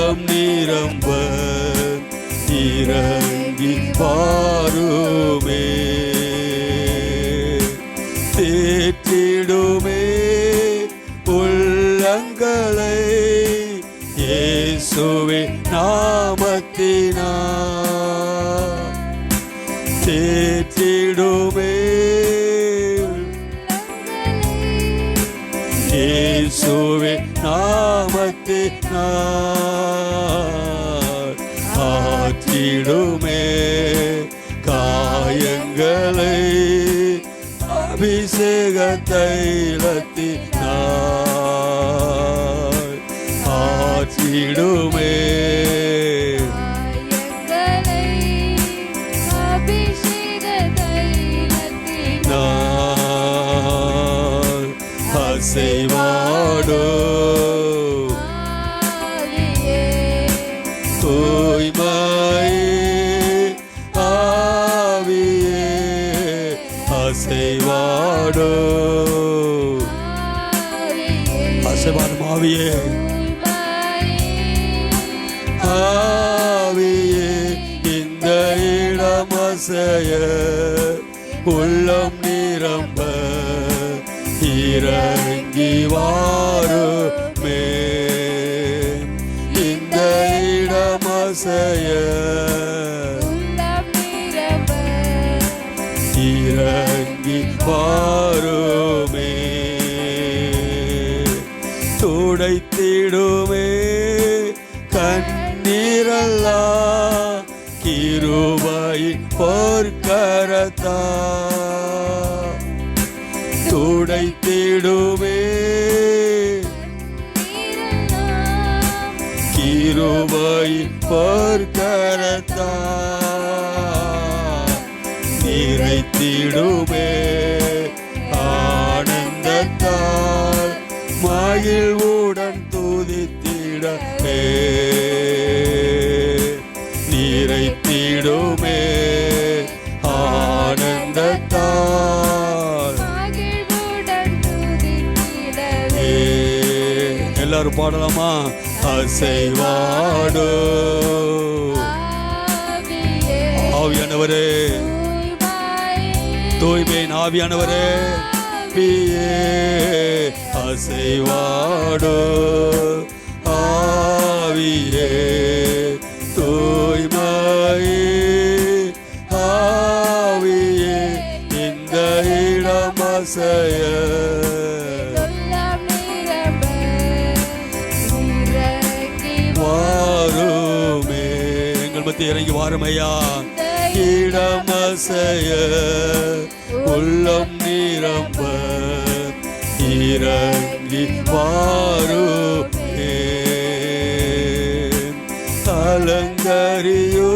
உள்ளம் நிரம்ப இறங்கி வாருமே. தேற்றிடுமே உள்ளங்களை இயேசுவே நாமத்தினார். தேற்றிடுமே இயேசுவே நாமத்தினார். ஆற்றிடுமே காயங்களை அபிஷேக தைலத்தினார். ஆற்றிடுமே அசைவாடோ தூய்மையே ஆவியே அசைவாடோ. அசைவாடும் ஆவியே ஆவியே இந்த இடம் அசைய உள்ளம் நிரம்ப இறங்கி வாருமே. இந்த இடம் அசைய இறங்கி வாருமே. துடைத்திடுமே கண்ணீரெல்லாம் கிருபையின் பொற்கரத்தா. துடைத்திடுமே கிருபையின் பொற்கரத்தா. நிறைத்திடுமே ஆனந்தத்தால் மகிழ்வுடன் துதித்திடவே. நிறைத்திடுமே ஆனந்தத்தால். எல்லாரும் பாடலாமா? அசைவாடோ ஆவியானவரே, தூய்மையின் ஆவியானவரே பியே. அசைவாடோ ஆவியே தூய்மையே ஆவியே இந்த இடம் அசைய வாருமே. எங்கள் மத்திய இறங்கி வாருமையா. இடம் அசைய உள்ளம் நிரம்ப இறங்கி வாருமே. அலங்கரியோ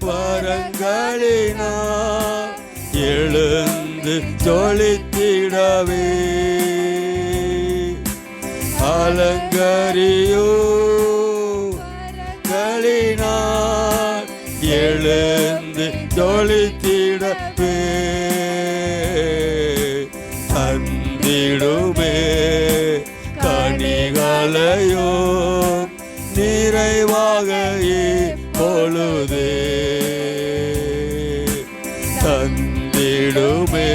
வரங்களினால் எழுந்து ஜொலித்திடவே. அலங்கரியோ களினால் எழுந்து ஜொலித்திடவே. தந்திடுமே கனிகளையோ நிறைவாக இப்பொழுதே. தந்திடுமே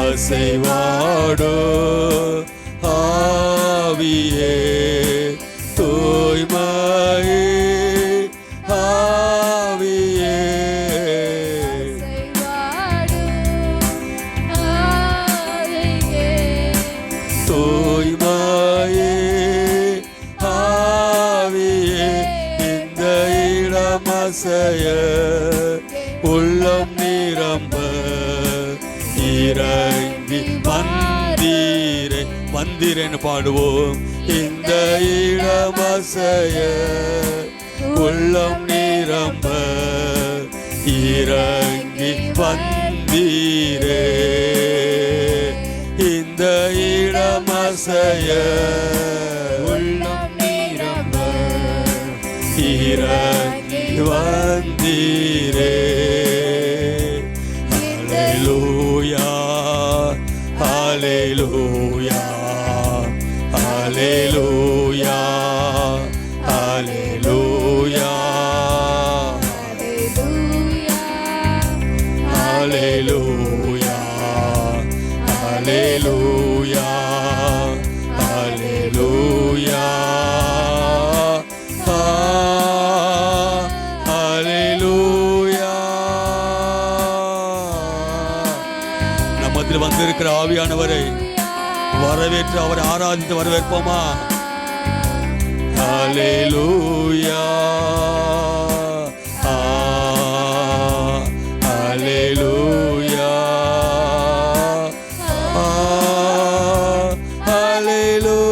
அசைவாடோ ஆவியே தூய்மையே ஆவியே. தூய்மையே ஆவியே இந்த இடம் அசைய உள்ளம் நிரம்ப இறங்கி வந்தீரே. வந்தீரேன்னு பாடுவோம். இந்த இடம் அசைய உள்ளம் நிரம்ப இறங்கி வந்தீரே. இந்த இடம் அசைய உள்ளம் நிரம்ப இறங்கி வந்தீரே. ஹalleluya ஹalleluya ஹalleluya ஹalleluya. நம்மத்தில் வந்திருக்கிற ஆவியானவரை வரவேற்று அவரை ஆராதித்து வரவேற்போமா? ஹalleluya ஹalleluya ஹalleluya.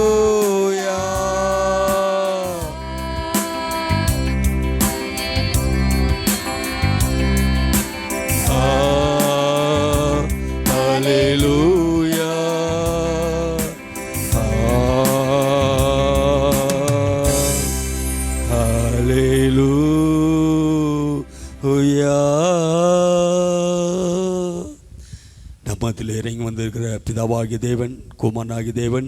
ஹalleluya ஹalleluya. நம்மத்தில் இறங்கி வந்திருக்கிற பிதாவாகிய தேவன், குமாரனாகிய தேவன்,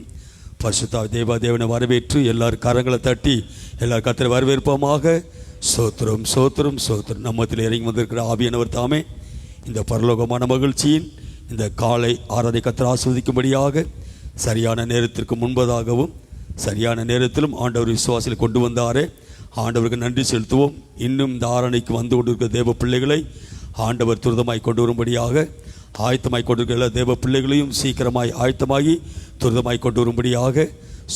பரிசுத்த தேவனை வரவேற்று எல்லாரும் கரங்களை தட்டி எல்லாரும் கர்த்தரை வரவேற்போமாக. சோத்திரம் சோத்திரம் சோத்திரம். நம்மத்தில் இறங்கி வந்திருக்கிற ஆவியானவர் தாமே இந்த பரலோகமான மகிழ்ச்சியின் இந்த காலை ஆராதை கர்த்தர் ஆஸ்வதிக்கும்படியாக சரியான நேரத்திற்கு முன்பதாகவும் சரியான நேரத்திலும் ஆண்டவர் விசுவாசில் கொண்டு வந்தாரே, ஆண்டவருக்கு நன்றி செலுத்துவோம். இன்னும் இந்த ஆராதனைக்கு வந்து கொண்டிருக்கிற தேவ பிள்ளைகளை ஆண்டவர் துரிதமாய் கொண்டு வரும்படியாக, ஆயத்தமாய் கொண்டிருக்கிற எல்லா தேவ பிள்ளைகளையும் சீக்கிரமாய் ஆயத்தமாகி துரிதமாய் கொண்டு வரும்படியாக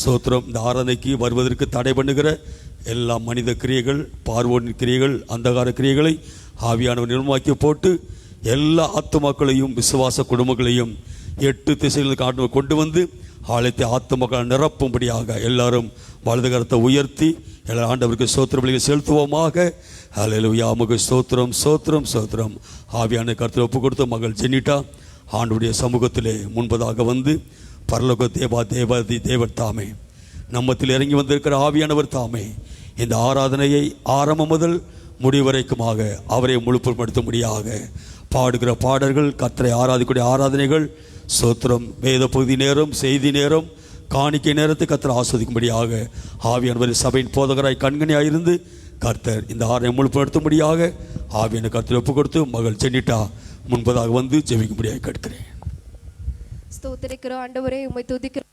ஸ்தோத்திரம். இந்த ஆராதனைக்கு வருவதற்கு தடை பண்ணுகிற எல்லா மனித கிரியைகள், பார்வோனின் கிரியைகள், அந்தகார கிரியைகளை ஆவியானவர் நிர்மாக்கி போட்டு எல்லா ஆத்துமாக்களையும் விசுவாச குடும்பங்களையும் 8 திசைகளுக்கு கொண்டு வந்து ஆலயத்தை ஆத்துமக்கள் நிரப்பும்படியாக எல்லாரும் வலது கரத்தை உயர்த்தி எல்லா ஆண்டவருக்கு ஸ்தோத்திர பலிகளை செலுத்துவோமாக. ஹல்லேலூயா. உமக்கு ஸ்தோத்திரம் ஸ்தோத்திரம் ஸ்தோத்திரம். ஆவியான கருத்தில் ஒப்பு கொடுத்த மகள் ஜெனிட்டா ஆண்டவருடைய சமூகத்திலே முன்பதாக வந்து பரலோக தேவாதி தேவர் தாமே, நம்மத்தில் இறங்கி வந்திருக்கிற ஆவியானவர் தாமே இந்த ஆராதனையை ஆரம்பம் முதல் முடிவரைக்குமாக அவரை முழுப்படுத்தும்படியாக பாடுகிற பாடல்கள், கர்த்தரை ஆராதிக்கூடிய ஆராதனைகள், ஸ்தோத்திரம், வேத பகுதி நேரம், செய்தி நேரம், காணிக்கை நேரத்தை கர்த்தர் ஆஸ்வதிக்கும்படியாக ஆவியானவர் சபையின் போதகராய் கண்கணியாயிருந்து கர்த்தர் இந்த ஆராதனை முழுப்படுத்தும்படியாக ஆவியான கர்த்தரை ஒப்பு கொடுத்து மகள் ஜெனிட்டா முன்பதாக வந்து ஜெபிக்கும்படியாக கேட்கிறேன். ஸ்தோத்திரிக்கிறோம் ஆண்டவரே, உம்மை துதிக்கிறோம்.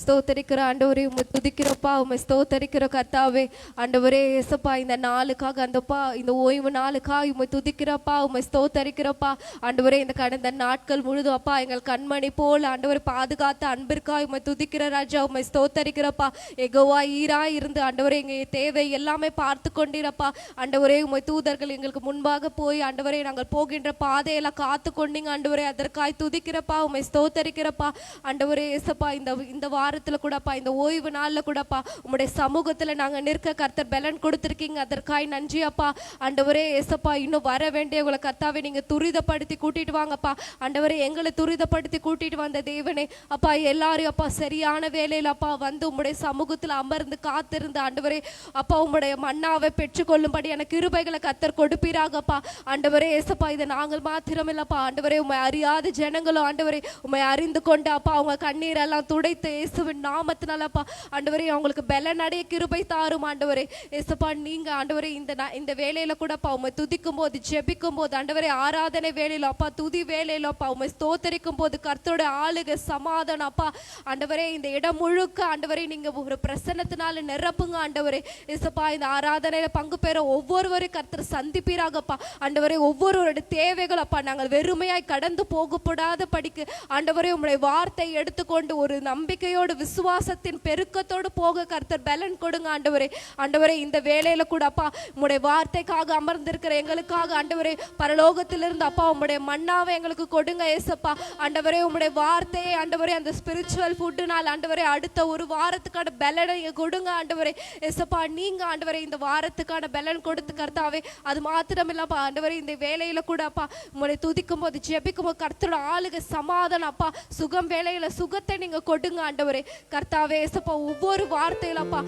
ஸ்தோத்தரிக்கிற ஆண்டவரே, உம்மை துதிக்கிறோப்பா, உம்மை ஸ்தோத்தரிக்கிற கர்த்தாவே. ஆண்டவரே ஏசப்பா, இந்த நாளுக்காக அந்தப்பா இந்த ஓய்வு நாளுக்காக உம்மை துதிக்கிறப்பா, உம்மை ஸ்தோத்தரிக்கிறப்பா. ஆண்டவரே இந்த கடந்த நாட்கள் முழுதும் அப்பா எங்கள் கண்மணி போல் ஆண்டவர் பாதுகாத்த அன்பிற்காக உம்மை துதிக்கிற ராஜா, உம்மை ஸ்தோத்தரிக்கிறப்பா. எகோவா ஈராய் இருந்து ஆண்டவரே எங்கள் தேவை எல்லாமே பார்த்து கொண்டிருப்பா. ஆண்டவரே உம்மை தூதர்கள் எங்களுக்கு முன்பாக போய் ஆண்டவரே நாங்கள் போகின்ற பாதையெல்லாம் காத்து கொண்டீங்க ஆண்டவரே, அதற்காய் துதிக்கிறப்பா, உம்மை ஸ்தோத்தரிக்கிறப்பா. ஆண்டவரே ஏசப்பா, இந்த வாரத்துல கூடப்பா, இந்த ஓய்வு நாள்ல கூடப்பா உம்முடைய சமூகத்துல நாங்க நிற்க கர்த்தர் பலன் கொடுத்திருக்கீங்க, அதற்காய் நன்றி அப்பா. ஆண்டவரே ஏசப்பா, இன்னும் வர வேண்டியவங்களை கர்த்தாவே நீங்க துரிதப்படுத்தி கூட்டிட்டு வாங்கப்பா. ஆண்டவரே எங்களை துரிதப்படுத்தி கூட்டிட்டு வந்த தேவனே அப்பா, எல்லாரும் அப்பா சரியான வேலையில அப்பா வந்து உம்முடைய சமூகத்துல அமர்ந்து காத்திருந்து ஆண்டவரே அப்பா உம்முடைய மன்னாவை பெற்றுக்கொள்ளும்படியான கிருபைகளை கர்த்தர் கொடுப்பீராகப்பா. ஆண்டவரே ஏசப்பா, இதை நாங்கள் மாத்திரம் இல்லப்பா ஆண்டவரே, உம்மை அறியாத ஜனங்களும் ஆண்டவரே உம்மை அறிந்து கொண்டு அப்பா அவங்க கண்ணீரெல்லாம் துடைத்து இயேசுவின் நாமத்தினாலப்பா ஆண்டவரே அவங்களுக்கு பலன் அடைய கிருபை தாரும் ஆண்டவரே. ஏசப்பா நீங்க ஆண்டவரே இந்த வேலையில கூடப்பா உம்மை துதிக்கும் போது, ஜெபிக்கும் போது ஆண்டவரே, ஆராதனை வேலையில அப்பா, துதி வேலையில அப்பா உம்மை ஸ்தோத்தரிக்கும் போது கர்த்தரோட ஆளுகை சமாதானம் அப்பா ஆண்டவரே இந்த இடம் முழுக்க ஆண்டவரே நீங்க ஒரு பிரசன்னத்தினால நிரப்புங்க ஆண்டவரே. ஏசப்பா இந்த ஆராதனையில பங்கு பெற ஒவ்வொருவரையும் கர்த்தர் சந்திப்பீராகப்பா ஆண்டவரே. ஒவ்வொருவருடைய தேவைகள் அப்பா நாங்கள் வெறுமையாய் கடந்து போகப்படாத படிக்கு ஆண்டவரே உம்முடைய வார்த்தை எடுத்துக்கொண்டு ஒரு நம்பிக்கையோடு விசுவாசத்தின் பெருக்கத்தோடு போக கர்த்தர் பலன் கொடுங்க ஆண்டவரே. ஆண்டவரே இந்த வேலையில கூட அப்பா உம்முடைய வார்த்தைக்காக அமர்ந்திருக்கிற எங்களுக்காக ஆண்டவரே பரலோகத்திலிருந்து அப்பா உம்முடைய மன்னாவை எங்களுக்கு கொடுங்க ஏசப்பா. ஆண்டவரே உம்முடைய வார்த்தையை ஆண்டவரே அந்த ஸ்பிரிச்சுவல் ஃபுட்டுனால் ஆண்டவரே அடுத்த ஒரு வாரத்துக்கான பலனை கொடுங்க ஆண்டவரே. ஏசப்பா நீங்க ஆண்டவரே இந்த வாரத்துக்கான பலன் கொடுத்து கர்த்தாவே, அது மாத்திரம் இல்லப்பா ஆண்டவரே இந்த வேலையில கூட அப்பா உம்முடைய துதிக்கும் போது, ஜெபிக்கும் போது கர்த்தரோட ஆளுகை சமாதானம் அப்பா, சுகம் வேலையில சுகத்தை நீங்க கொடுங்க ஆண்டவரே. ஆண்டவரே. கர்த்தாவே ஏசப்பா ஒவ்வொரு வார்த்தையிலப்பா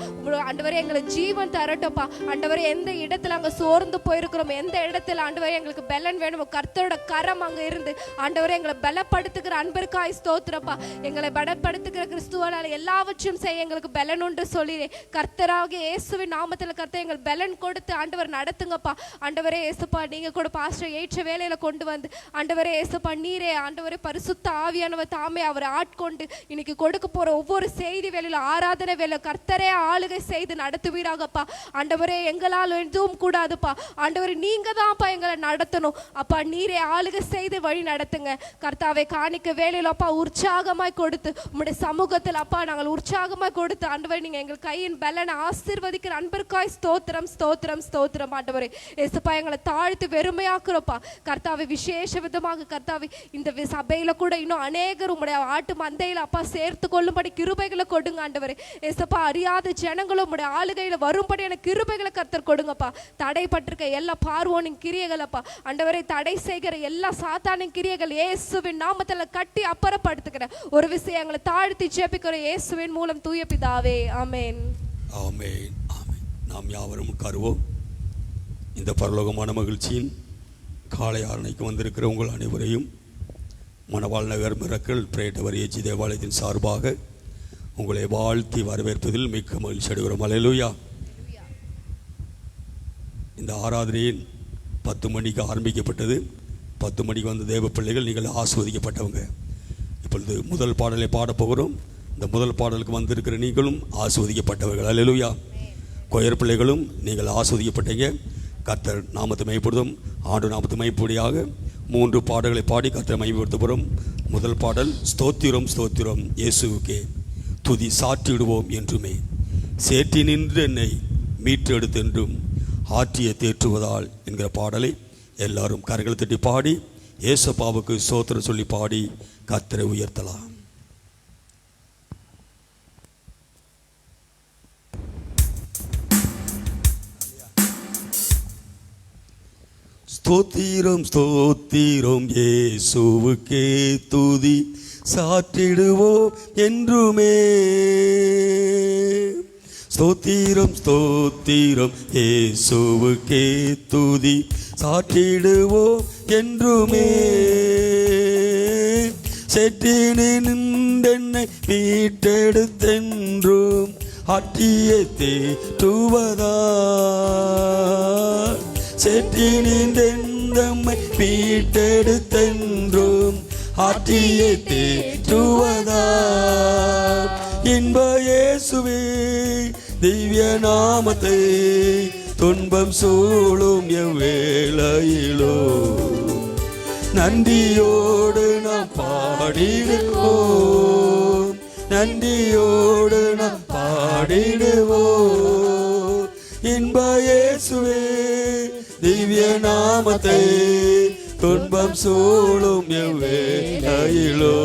ஆண்டவரே எங்களை ஜீவன் தரட்டப்பா. ஆண்டவரே எந்த இடத்துல அங்க சோர்ந்து போயிருக்கிறோம், எந்த இடத்துல ஆண்டவரே எங்களுக்கு பலன் வேணுமோ கர்த்தரோட கரம் அங்க இருந்து ஆண்டவரே எங்களை பலப்படுத்துகிற அன்பிற்காய் ஸ்தோத்திரப்பா. எங்களை பலப்படுத்துகிற கிறிஸ்துவனால எல்லாவற்றையும் செய்ய எங்களுக்கு பலன் உண்டு சொல்லி கர்த்தராகிய இயேசுவின் நாமத்துல கர்த்தர் எங்கள் பலன் கொடுத்து ஆண்டவர் நடத்துங்கப்பா. ஆண்டவரே ஏசப்பா நீங்க கூட பாஸ்டர் ஏற்ற வேலையில கொண்டு வந்து ஆண்டவரே ஏசப்பா நீரே ஆண்டவரே பரிசுத்த ஆவியானவர் தாமே அவரை ஆட்கொண்டு இன்னைக்கு கொடுக்க போற ஒவ்வொரு செய்தி வேலையில ஆராதனை வேலை கர்த்தரே ஆளுகை செய்து நடத்துவீராகப்பா. ஆண்டவரே எங்களால் எதுவும் கூடாதுப்பா. ஆண்டவரே நீங்க தான்ப்பா எங்களை நடத்தணும் அப்பா. நீரே ஆளுகை செய்து வழி நடத்துங்க கர்த்தாவே. காணிக்க வேலையில அப்பா உற்சாகமாய் கொடுத்து உம்முடைய சமூகத்தில் அப்பா நாங்கள் உற்சாகமாய் கொடுத்து ஆண்டவரே நீங்க எங்கள் கையின் பலனை ஆசீர்வதிக்கிற அன்பிற்காய் ஸ்தோத்திரம் ஸ்தோத்திரம் ஸ்தோத்திரம். ஆண்டவரே ஏசப்பா எங்களை தாழ்த்து வெறுமையாக்குறப்பா கர்த்தாவே. விசேஷ விதமாக கர்த்தாவே இந்த சபையில கூட இன்னும் அநேகர் உம்முடைய ஆட்டு மந்தையில அப்பா சேர்த்து கொள்ளும்படி கிருபைகளை கொடுங்க ஆண்டவரே. ஏசப்பா அறியாத ஜனங்களும் உம்முடைய ஆளுகையில வரும்படியான கிருபைகளை கர்த்தர் கொடுங்கப்பா. தடைப்பட்டிருக்க எல்லா பார்வோனின் கிரியைகள் அப்பா ஆண்டவரை தடை செய்கிற எல்லா சாத்தானின் கிரியைகள் இயேசுவின் நாமத்துல கட்டி அப்புறப்படுத்துகிற ஒரு விஷயம் எங்களை தாழ்த்தி ஜெபிக்கிற இயேசுவின் மூலம் தூய பிதாவே ஆமென். ஆமென் ஆமென். நாம் யாவரும் உட்காருவோம். இந்த பரலோகமான மகிழ்ச்சியின் காலை ஆரணைக்கு வந்திருக்கிற உங்கள் அனைவரையும் மணவாள் நகர் மிரக்கல் பிரேட்டவர் ஏஜி தேவாலயத்தின் சார்பாக உங்களை வாழ்த்தி வரவேற்பதில் மிக்க மகிழ்ச்சி அடைகிறோம். அல்லேலூயா. இந்த ஆராதனையின் 10 மணிக்கு ஆரம்பிக்கப்பட்டது. 10 மணிக்கு வந்த தேவ பிள்ளைகள் நீங்கள் ஆஸ்வதிக்கப்பட்டவங்க. இப்பொழுது முதல் பாடலை பாடப்போகிறோம். இந்த முதல் பாடலுக்கு வந்திருக்கிற நீங்களும் ஆஸ்வதிக்கப்பட்டவர்கள். அல்லேலூயா. கொயர் பிள்ளைகளும் நீங்கள் ஆஸ்வதிக்கப்பட்டீங்க. கர்த்தர் நாமத்தை மையப்படுத்தும் ஆண்டு நாமத்தை மையப்படியாக 3 பாடல்களை பாடி கர்த்தரை மையப்படுத்த போகிறோம். முதல் பாடல் ஸ்தோத்திரம் ஸ்தோத்திரம் இயேசுவுக்கே துதி சாற்றிடுவோம் என்றுமே சேற்றி நின்று என்னை மீட்டெடுத்தென்றும் ஆற்றிய தேற்றுவதால் என்கிற பாடலை எல்லாரும் கரங்களை தட்டி பாடி ஏசப்பாவுக்கு ஸ்தோத்திரம் சொல்லி பாடி கர்த்தரை உயர்த்தலாம். ஸ்தோத்திரம் ஸ்தோத்திரம் இயேசுவுக்கே துதி சாற்றிடுவோம் என்றுமே ஸ்தோத்திரம் ஸ்தோத்திரம் இயேசுவுக்கே துதி சாற்றிடுவோம் என்றுமே செட்டினே நின்றென்னை மீட்டெடுத்தென்றும் ஆற்றிய தேற்றுவதால் செட்டினின்றெந்தம்மை மீட்டெடுத்தென்றும் ஆற்றிய தேற்றுவதால் இன்ப இயேசுவே திவ்ய நாமத்தை துன்பம் சூழும் எவ்வேளையிலோ நன்றியோடு நாம் பாடிடுவோம் நன்றியோடு நாம் பாடிடுவோம் இன்ப இயேசுவே திவ்ய நாமத்தை துன்பம் சூழும் எவ்வேளையிலோ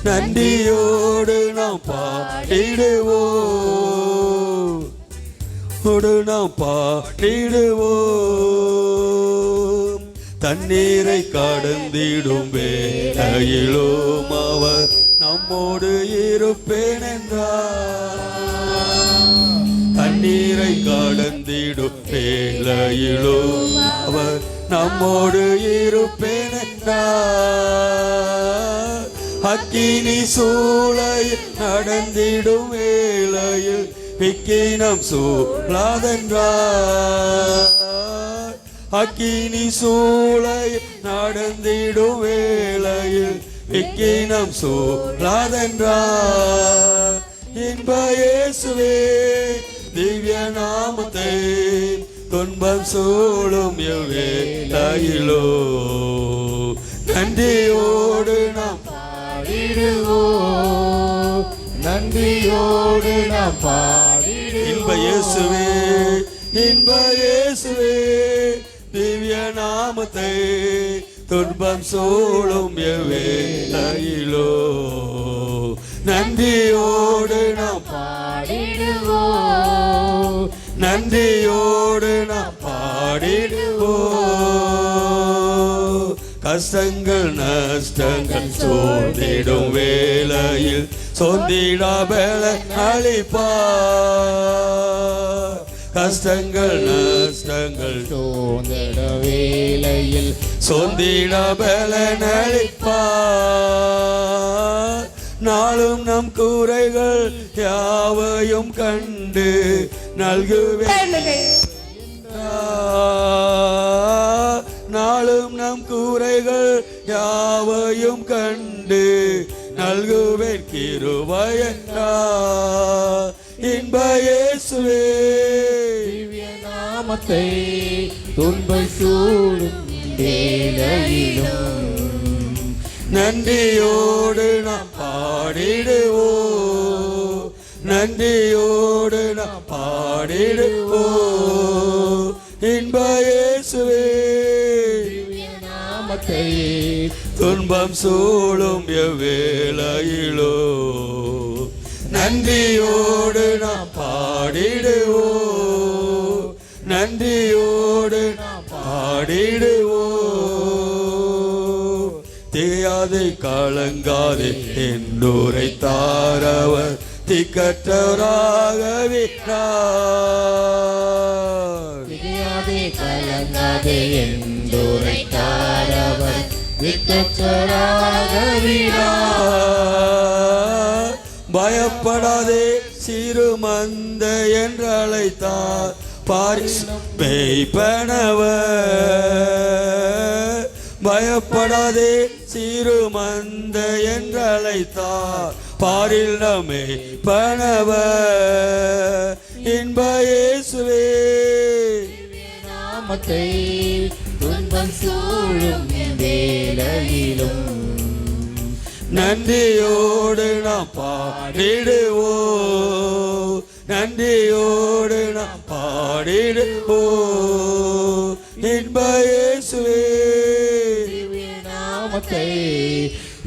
நன்றியோடு நாம் பாடிடுவோம் நாம் பாடிடுவோம் தண்ணீரை கடந்திடும் வேளையிலும் அவர் நம்மோடு இருப்பேன் என்றார் தண்ணீரை கடந்திடும் வேளையிலும் அவர் நம்மோடு இருப்பேன் என்றார் அக்கினி சூளையில் நடந்திடும் வேளையில் விக்கினம் சூழாதென்றார் அக்கினி சூளையில் நடந்திடும் வேளையில் விக்கினம் சூழாதென்றார் இன்ப இயேசுவே திவ்ய நாமத்தை துன்பம் சூழும் எவ்வேளையிலோ நன்றியோடு நாம் பாடிடுவோம் நன்றியோடு நாம் பாடிடுவோம் இன்ப இயேசுவே இன்ப இயேசுவே திவ்ய நாமத்தை துன்பம் சூழும் எவ்வேளையிலோ நன்றியோடு நாம் பாடிடுவோம் நன்றியோடு நாம் பாடிடுவோம் கஷ்டங்கள் நஷ்டங்கள் சூழ்ந்திடும் வேளையில் சொந்திடா பலன் அளிப்பார். கஷ்டங்கள் நஷ்டங்கள் சோதன வேளையில் சொந்திடா பலன் அளிப்பார். நாளும் நம் கூரைகள் யாவையும் கண்டு நல்குவேன். நாளும் நம் கூரைகள் யாவையும் கண்டு நல்குவேன் கிருபையென்றார் இன்ப இயேசுவே. திவ்ய நாமத்தை துன்பை சூடும் வேளையிலும் நன்றியோடு நாம் பாடிடுவோம், நன்றியோடு நாம் பாடிடுவோம் இன்ப இயேசுவே. திவ்ய நாமத்தை துன்பம் சூழும் எவ்வேளையிலோ நன்றியோடு நாம் பாடிடுவோம், நன்றியோடு நாம் பாடிடுவோம். தேயாதே கலங்காதே என்னுரை தாரவர் திக்கற்றவராகவிட்டார். திவ்யாதே கலங்காதே என்றுரைத்தாரவர் திக்கற்றவராகவிட்டார். பயப்படாதே சிறு மந்த என்று அழைத்தார் பாரிஸ் மேய்ப்பனவர். பயப்படாதே சிறு மந்த என்று அழைத்தார் பாரில் நம்மை பணவர் இன்ப இயேசுவே. நாமத்தை துன்பம் சூழும் வேளையிலும் நன்றியோடு நாம் பாடிடுவோம், நன்றியோடு நாம் பாடிடுவோம் இன்ப இயேசுவே. நாமத்தை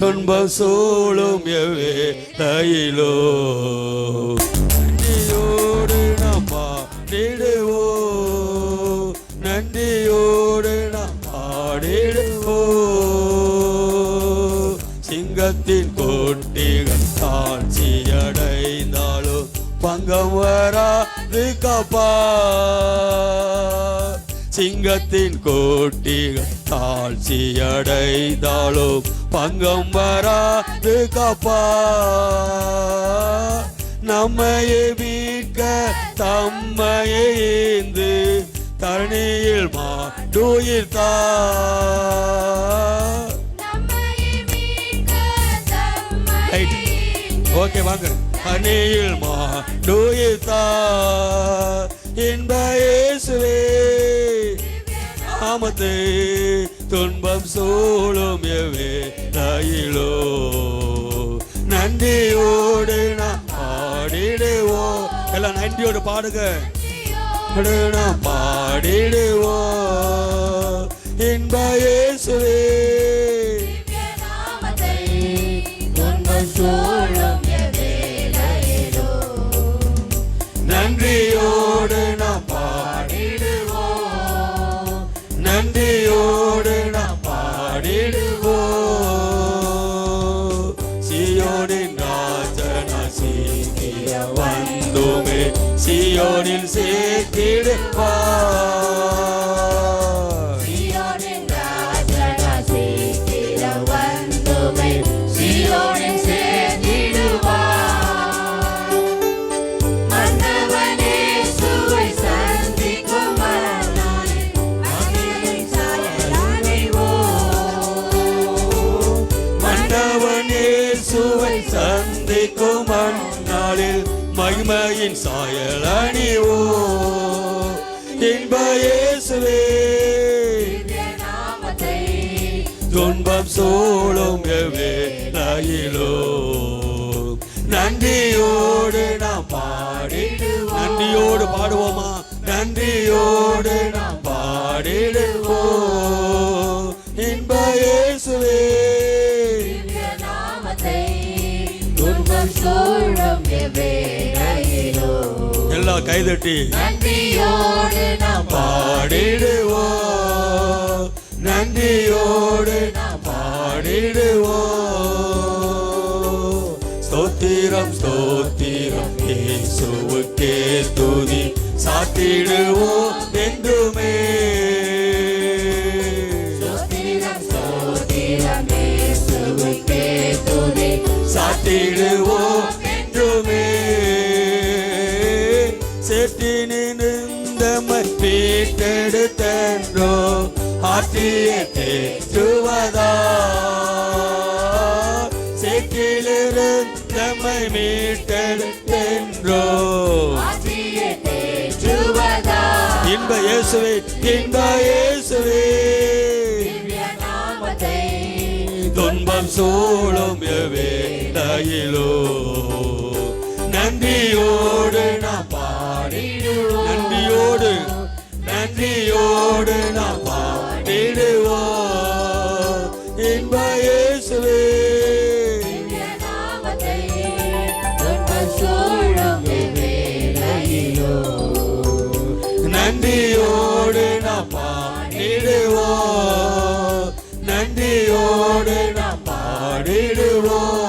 துன்பம் சூழும் எவ்வேளையிலோ நன்றியோடு நாம் பாடிடுவோம், நன்றியோடு நாம் பாடிடுவோம். சிங்கத்தின் கொட்டிகள் தாழ்ச்சியடைந்தாலும் பங்கம் வராது காப்பார். சிங்கத்தின் கோட்டிகள் தாழ்ச்சியடைந்தாலும் பங்கம் வராது காப்பார். நம்மையே மீட்க தம்மையே ஏந்து தரணியில் மாட்டுயிர்த்தார். ஓகே வாங்க. தரணியில் மாட்டுயிர்த்தார் இன்ப இயேசுவே. நாமத்தை துன்பம் சூழும் எவ்வேளையிலோ நன்றியோடு நாம் பாடிடுவோம். எல்லாம் நன்றியோடு பாடுங்க. நாம் பாடிடுவோம் இன்ப இயேசுவே. துன்பம் சூழும் வேளையிலும் நன்றியோடு நாம் பாடிடுவோம், நன்றியோடு நாம் பாடிடுவோம். சீயோனின் ராஜனா சீக்கிரம் வந்துமே சீயோனில் சேர்த்திடுவார். சீயோனின் ராஜனா சீக்கிரம் வந்துமே சீயோனில் சேர்த்திடுவார். மன்னவன் இயேசுவை சந்திக்கும் மறுநாளில் மகிமையின் சாயல் அணிவோம். மன்னவன் இயேசுவை சந்திக்கும் அந்நாளில் மகிமையின் சாயல் அணிவோம் இன்ப இயேசுவே. நாமத்தை துன்பம் சூழும் எவ்வேளையிலோ நன்றியோடு நாம் பாடிடுவோம். நன்றியோடு பாடுவோமா? நன்றியோடு நாம் பாடிடுவோம் இன்ப இயேசுவே. நாமத்தை துன்பம் சூழும் வேளையிலோ எல்லா கைதட்டி நன்றியோடு நாம் பாடிடுவோம், நன்றியோடு நாம் பாடிடுவோம். ஸ்தோத்திர மீட்டெடுத்தோ ஆற்றிய தேற்றுவதா சேற்றிலிருந்து நம்மை மீட்டெடுத்தோ இன்ப இயேசுவே இன்ப இயேசுவே துன்பம் சூழும் வேளையிலோ நன்றியோடு நாம் பாடிடுவோம் நன்றியோடு நாம் பாடிடுவோம் இன்ப இயேசுவே நன்றியோடு நாம் பாடிடுவோம் நன்றியோடு நாம் பாடிடுவோம்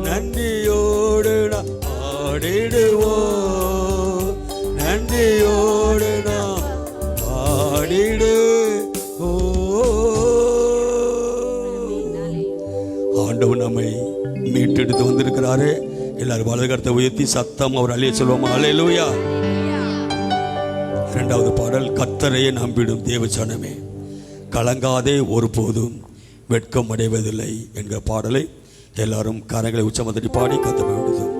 நன்றியோடு நாம் பாடிடுவோம் நன்றியோடு நாம் பாடிடுவோம். ஆண்டவர் நம்மை மீட்டெடுத்து வந்திருக்கிறாரு. எல்லாரும் வலது கரத்தை உயர்த்தி சத்தம் அவர் அழிய சொல்வோமா? அல்லேலூயா. இரண்டாவது பாடல், கர்த்தரையே நம்பிடும் தேவஜனமே கலங்காதே ஒருபோதும் வெட்கம் அடைவதில்லை என்கிற பாடலை எல்லாரும் கரங்களை உச்சமத்தடி பாடி கத்த வேண்டும்.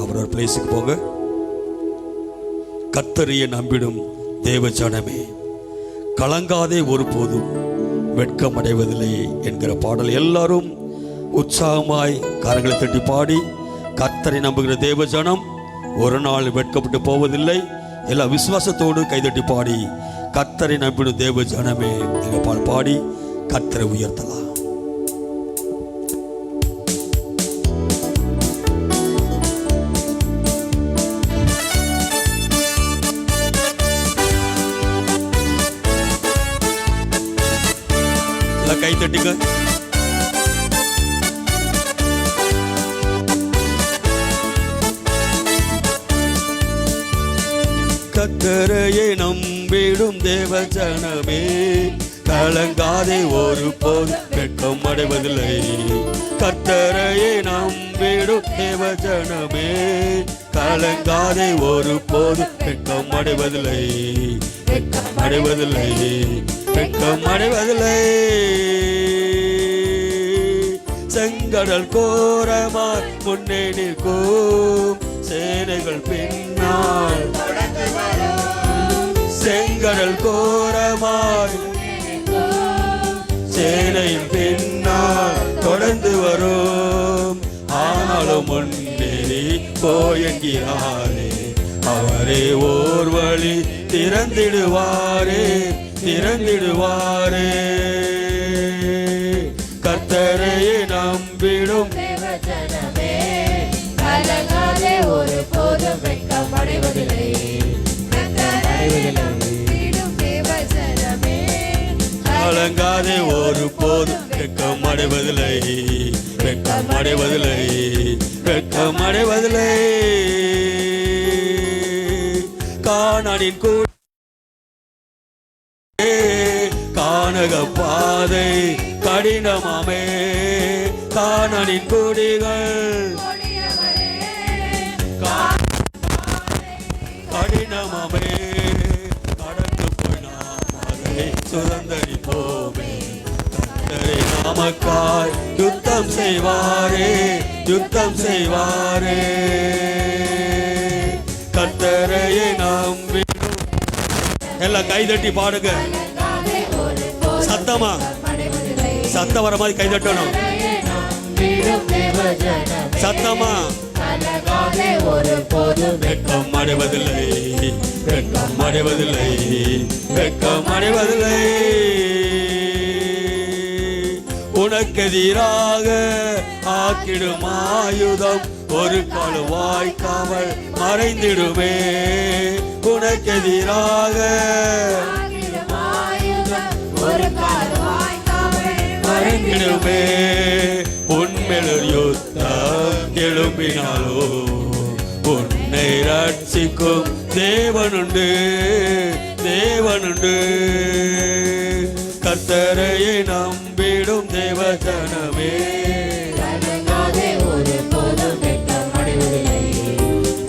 அவரவர் பிளேஸுக்கு போங்க. கர்த்தரையே நம்பிடும் தேவஜனமே கலங்காதே ஒருபோதும் வெட்கம் அடைவதில்லை என்கிற பாடல் எல்லாரும் உற்சாகமாய் கரங்களை தட்டி பாடி, கர்த்தரை நம்புகிற தேவஜனம் ஒரு நாள் வெட்கப்பட்டு போவதில்லை. எல்லா விசுவாசத்தோடு கைதட்டி பாடி, கர்த்தரை நம்பிடும் தேவ ஜனமே எங்க பாடி கர்த்தரை உயர்த்தலாம். கைதட்டுங்க. கர்த்தரையே நம்பிடும் தேவ ஜனமே கலங்காதே ஒருபோதும் வெட்கம் அடைவதில்லை. கர்த்தரையே நம்பிடும் தேவ ஜனமே கலங்காதே ஒருபோதும் வெட்கம் அடைவதில்லை. வெட்கம் அடைவதில்லை. வெட்கம் அடைவதில்லை. செங்கடல் கோரமாய் முன்னே நிற்கும் சேனைகள் பின்னால், செங்கடல் கோரமாய் சேனையின் பின்னால் தொடர்ந்து வரும். ஆனாலும் முன்னேறி போயங்கிறாரே அவரே ஓர் வழி திறந்திடுவாரே திறந்திடுவாரே. கர்த்தரையே நம்பிடும் கலங்காதே ஒருபோதும் வெட்கம் அடைவதில்லை. கலங்காதே ஒருபோதும் வெட்கம் அடைவதில்லை. வெட்கம் அடைவதில்லை. வெட்கம் அடைவதில்லை. கானானின் கானக பாதை கடினமாமே கானானின் குடிகள் கடினமாமே கடந்து போய் நாம் அதை சுதந்தரிப்போமே. கர்த்தரே நமக்காய் யுத்தம் செய்வாரே யுத்தம் செய்வாரே. கர்த்தரையே நம்பிடும். எல்லாம் கைதட்டி பாடுங்க. சத்தமா சத்தம் வர மாதிரி கைதட்டணும். சத்தமா வெட்கம் அடைவதில்லை. வெட்கம் அடைவதில்லை. வெட்கம் அடைவதில்லை. உனக்கெதிராக ஆக்கிடும் ஆயுதம் ஒரு கால் வாய்க்காமல் மறைந்திடுமே. உனக்கெதிராக மறைந்திடுமே. உன்மேல் யுத்தம் எழும்பினாலோ உன்னை ரட்சிக்கும் தேவனுண்டு தேவனுண்டு. கர்த்தரையே நம்பிடும் தேவஜனமே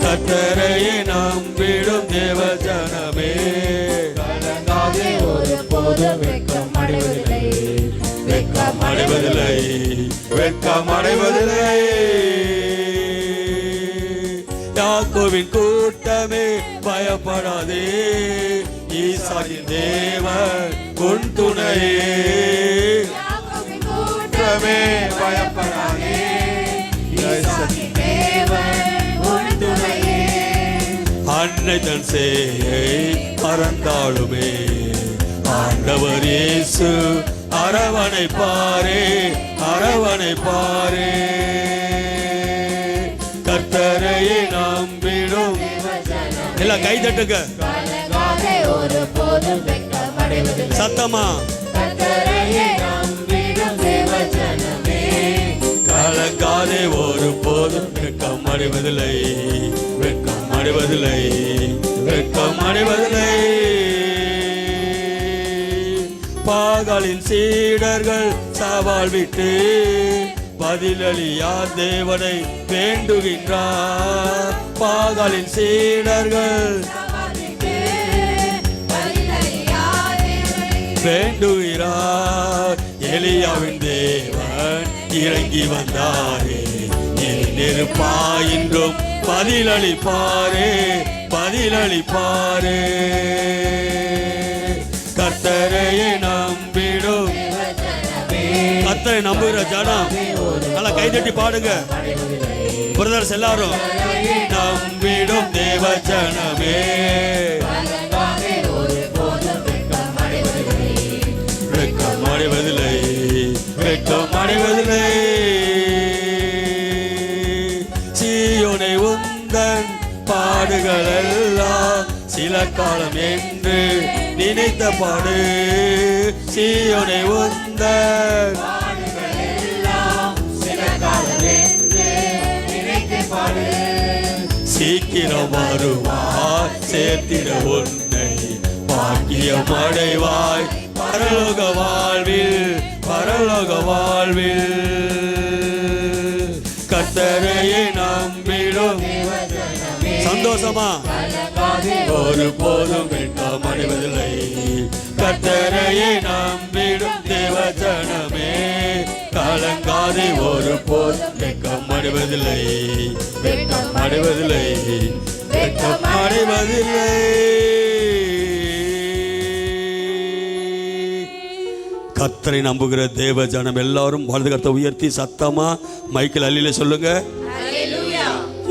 கர்த்தரையே நம்பிடும் தேவஜனமே ஜனமே கலங்காதே ஒருபோதும் வெட்கம் அடைவதில்லை வெட்கம் அடைவதில்லை வெட்கம் அடைவதில்லை. யாக்கோவின் கூட்டமே பயப்படாதே, ஈசாக்கின் தேவன் உன் துணையே. கூட்டமே பயப்படாதே, ஈசாக்கின் தேவன் உன் துணையே. அன்னை தன் சேயை மறந்தாலுமே ஆண்டவர் இயேசு அரவணைப்பாரே அரவணைப்பாரே. கர்த்தரையே நம்பிடும் எல்லாம் கை தட்டுங்க கலங்காதே ஒருபோதும் வெட்கம் அடைவதில்லை சத்தமா. கர்த்தரையே நம்பிடும் தேவ ஜனமே கலங்காதே ஒருபோதும் வெட்கம் அடைவதில்லை வெட்கம் அடைவதில்லை வெட்கம் அடைவதில்லை. பாகாலின் சீடர்கள் சவால் விட்டு பதிலளியா தேவனை வேண்டுகின்றார். பாகாலின் சீடர்கள் வேண்டுகிறார். எலியாவின் தேவன் இறங்கி வந்தாரே, நெருப்பா என்றும் பதிலளிப்பாரே பதிலளிப்பாரே. கர்த்தரையே நம்பிடும் கர்த்தரை நம்புகிற ஜனம் நல்லா கைதட்டி பாடுங்க பிரதர்ஸ் எல்லாரும். நம்பிடும் தேவ ஜனமே வெட்கம் அடைவதில்லை வெட்கம் அடைவதில்லை. சீயோனை உந்தன் பாடுகள் எல்லாம் சில காலம் என்று நினைத்த பாடு. சீயோனை உந்தன் சீக்கிரம் வருவாய் சேர்த்திட உன்னை பாக்கியம் அடைவாய் பரலோக வாழ்வில் பரலோக வாழ்வில். கர்த்தரையே நம்பிடும் சந்தோஷமா ஒரு போதும் வெட்கம் அடைவதில்லை. கர்த்தரையே நம்பிடும் தேவ ஜனமே கலங்காதே ஒரு போதும் வெட்கம் அடைவதில்லை வெட்கம் அடைவதில்லை வெட்கம் அடைவதில்லை. கர்த்தரை நம்புகிற தேவ ஜனம் எல்லாரும் வாழ்ந்து கர்த்தரை உயர்த்தி சத்தமா மைக்கேல் அல்லிலே சொல்லுங்க.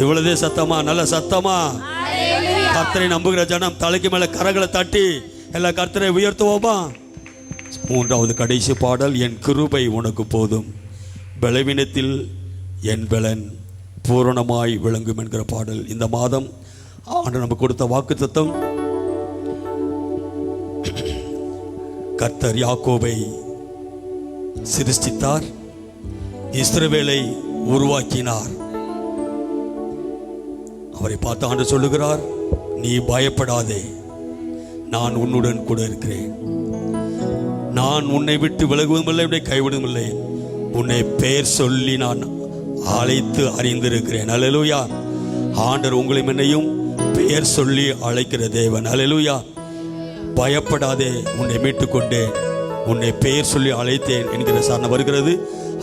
இவ்வளவுதே சத்தமா நல்ல சத்தமா. கர்த்தரை நம்புகிற ஜனம் தலைக்கு மேல கரங்களை தட்டி எல்லா கர்த்தரை உயர்த்துவோமா. மூன்றாவது கடைசி பாடல் என் கிருபை உனக்கு போதும் பலவீனத்தில் என் பலன் பூரணமாய் விளங்கும் என்கிற பாடல். இந்த மாதம் ஆண்டு நமக்கு கொடுத்த வாக்குத்தத்தம் கர்த்தர் யாக்கோபை சிருஷ்டித்தார், இஸ்ரவேலை உருவாக்கினார். அவரை பார்த்து ஆண்டு சொல்லுகிறார், நீ பயப்படாதே, நான் உன்னுடன் கூட இருக்கிறேன். நான் உன்னை விட்டு விலகுவதும் இல்லை, உன்னை கைவிடுவதும் இல்லை. உன்னை பெயர் சொல்லி நான் அழைத்து அறிந்திருக்கிறேன். அல்லேலூயா. ஆண்டவர் உங்களை என்னையும் பெயர் சொல்லி அழைக்கிற தேவன். அல்லேலூயா. பயப்படாதே, உன்னை மீட்டு கொண்டேன், உன்னை பெயர் சொல்லி அழைத்தேன் என்கிற சாரணம் வருகிறது.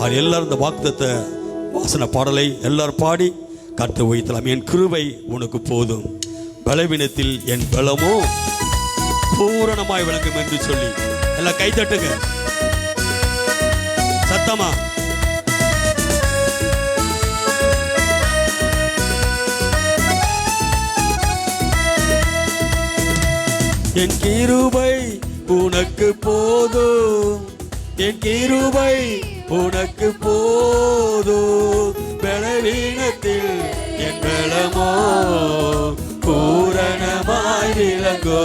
அது எல்லாரும் இந்த வாக்குத்தத்த வாசன பாடலை எல்லாரும் பாடி கர்த்தரை உயர்த்தலாம். என் கிருபை உனக்கு போதும் பலவீனத்தில் என் பலமோ பூரணமாய் விளங்கும் என்று சொல்லி எல்லாம் கை தட்டுங்க சத்தமா. என் கிருபை உனக்கு போதும், என் கிருபை உனக்கு போதும் பலவீனத்தில் என் பலமோ பூரணமாய் விளங்கோ.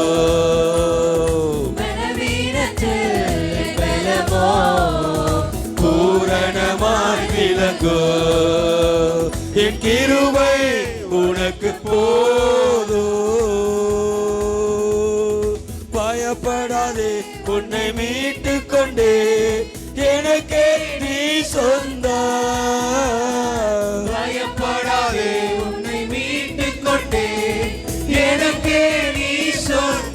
பூரணமாய் விளங்கோ என் கிருபை உனக்கு போதும். பயப்படாதே, உன்னை மீட்டு கொண்டே எனக்கு நீ சொந்த. பயப்படாதே, உன்னை மீட்டு கொண்டே எனக்கு நீ சொந்த.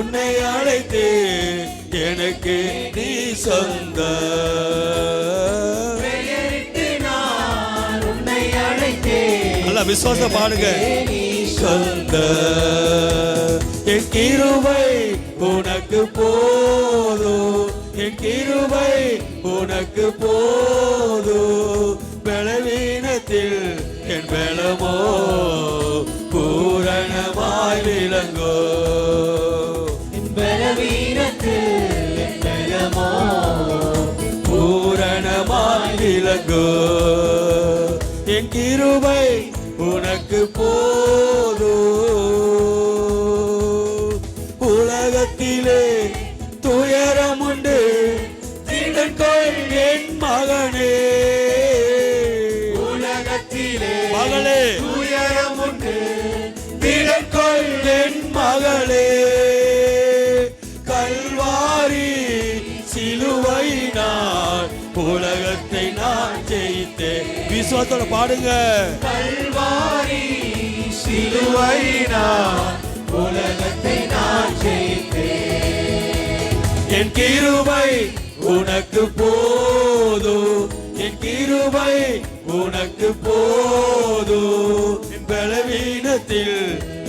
உன்னை அழைத்தே எனக்கு நீ சொந்த. நல்லா விசுவாச பாடுங்க. சொந்த என் கிருபை உனக்கு போதும், என் கிருபை உனக்கு போதும். பலவீனத்தில் என் பலமோ பூரணமாய் விளங்கோ. பலவீனத்தில் என் பலமோ பூரணமாய் விளங்கோ. என் கிருபை உனக்கு போதும். உலகத்திலே துயரம் உண்டு, திடன்கொள் என் மகனே. உலகத்திலே மகளே துயரம் உண்டு, திடன்கொள் என் மகளே. கல்வாரி சிலுவையினால் உலகத்தை நான் ஜெயித்தேன். விசுவாசத்தோட பாடுங்க. கல்வாரி சிலுவையினால் உலகத்தை நான் ஜெயித்தேன். என் கிருபை உனக்கு போதும், என் கிருபை உனக்கு போதும். என் பலவீனத்தில்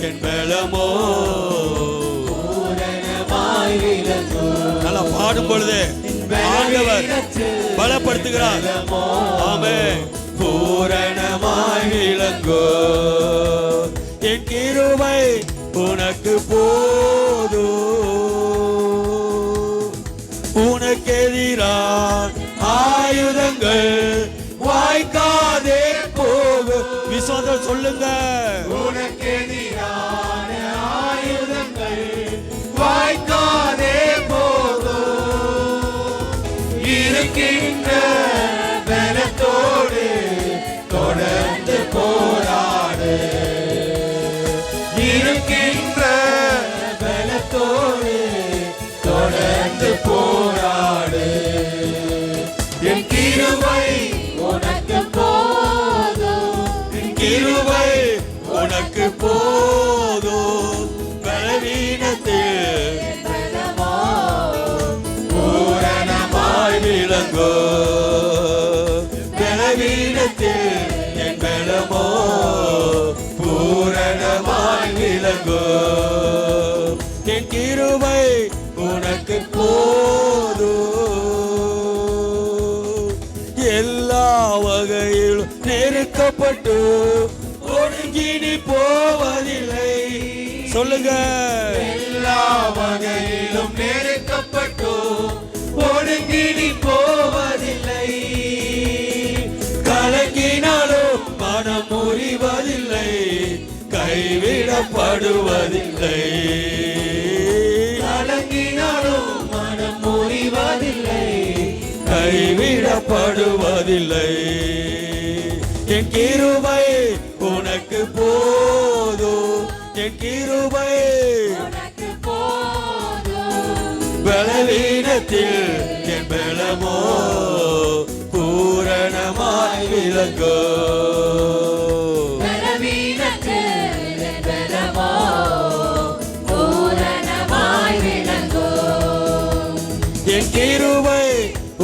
என் பலமோ பூரணமாய் விளங்கோ. நல்லா பாடும் பொழுது ஆண்டவர் பலப்படுத்துகிறார். ஆமென். பூரணமாய் விளங்கோ. என் கிருபை உனக்கு போதும். உனக்கெதிரான ஆயுதங்கள் வாய்க்காதே போகும். விசுவாசம் சொல்லுங்க. உனக்கெதிரான ஆயுதங்கள் வாய்க்காதே போகும். இருக்கின்ற பலத்தோடு தொடர்ந்து போராடு. இருக்கின்ற பலத்தோடு தொடர்ந்து போராடு. என் கிருபை உனக்கு போதும், என் கிருபை உனக்கு போதும். பலவீனத்தில் பலமோ பூரணமாய் விளங்கோ. பலவீனத்தில் என் பலமோ பூரணமாய் விளங்கோ. என் கிருபை உனக்கு போதும். எல்லா வகையிலும் நெருக்கப்பட்டு ஒடுங்கி நீ போவதில்லை. சொல்லுங்க. எல்லா வகையிலும் நெருக்கப்பட்டோ ஒடுங்கி நீ போவதில்லை. கலங்கினாலும் மனம் முறிவதில்லை, கைவிடப்படுவதில்லை. கலங்கினாலும் மனம் முறிவதில்லை, கைவிடப்படுவதில்லை. என் கிருபை உனக்கு போதும், என் கிருபை உனக்கு போதும். பலவீனத்தில் என் பலமோ பூரணமாய் விளங்கோ. பலவீனத்தில் என் பலமோ பூரணமாய் விளங்கும். என் கிருபை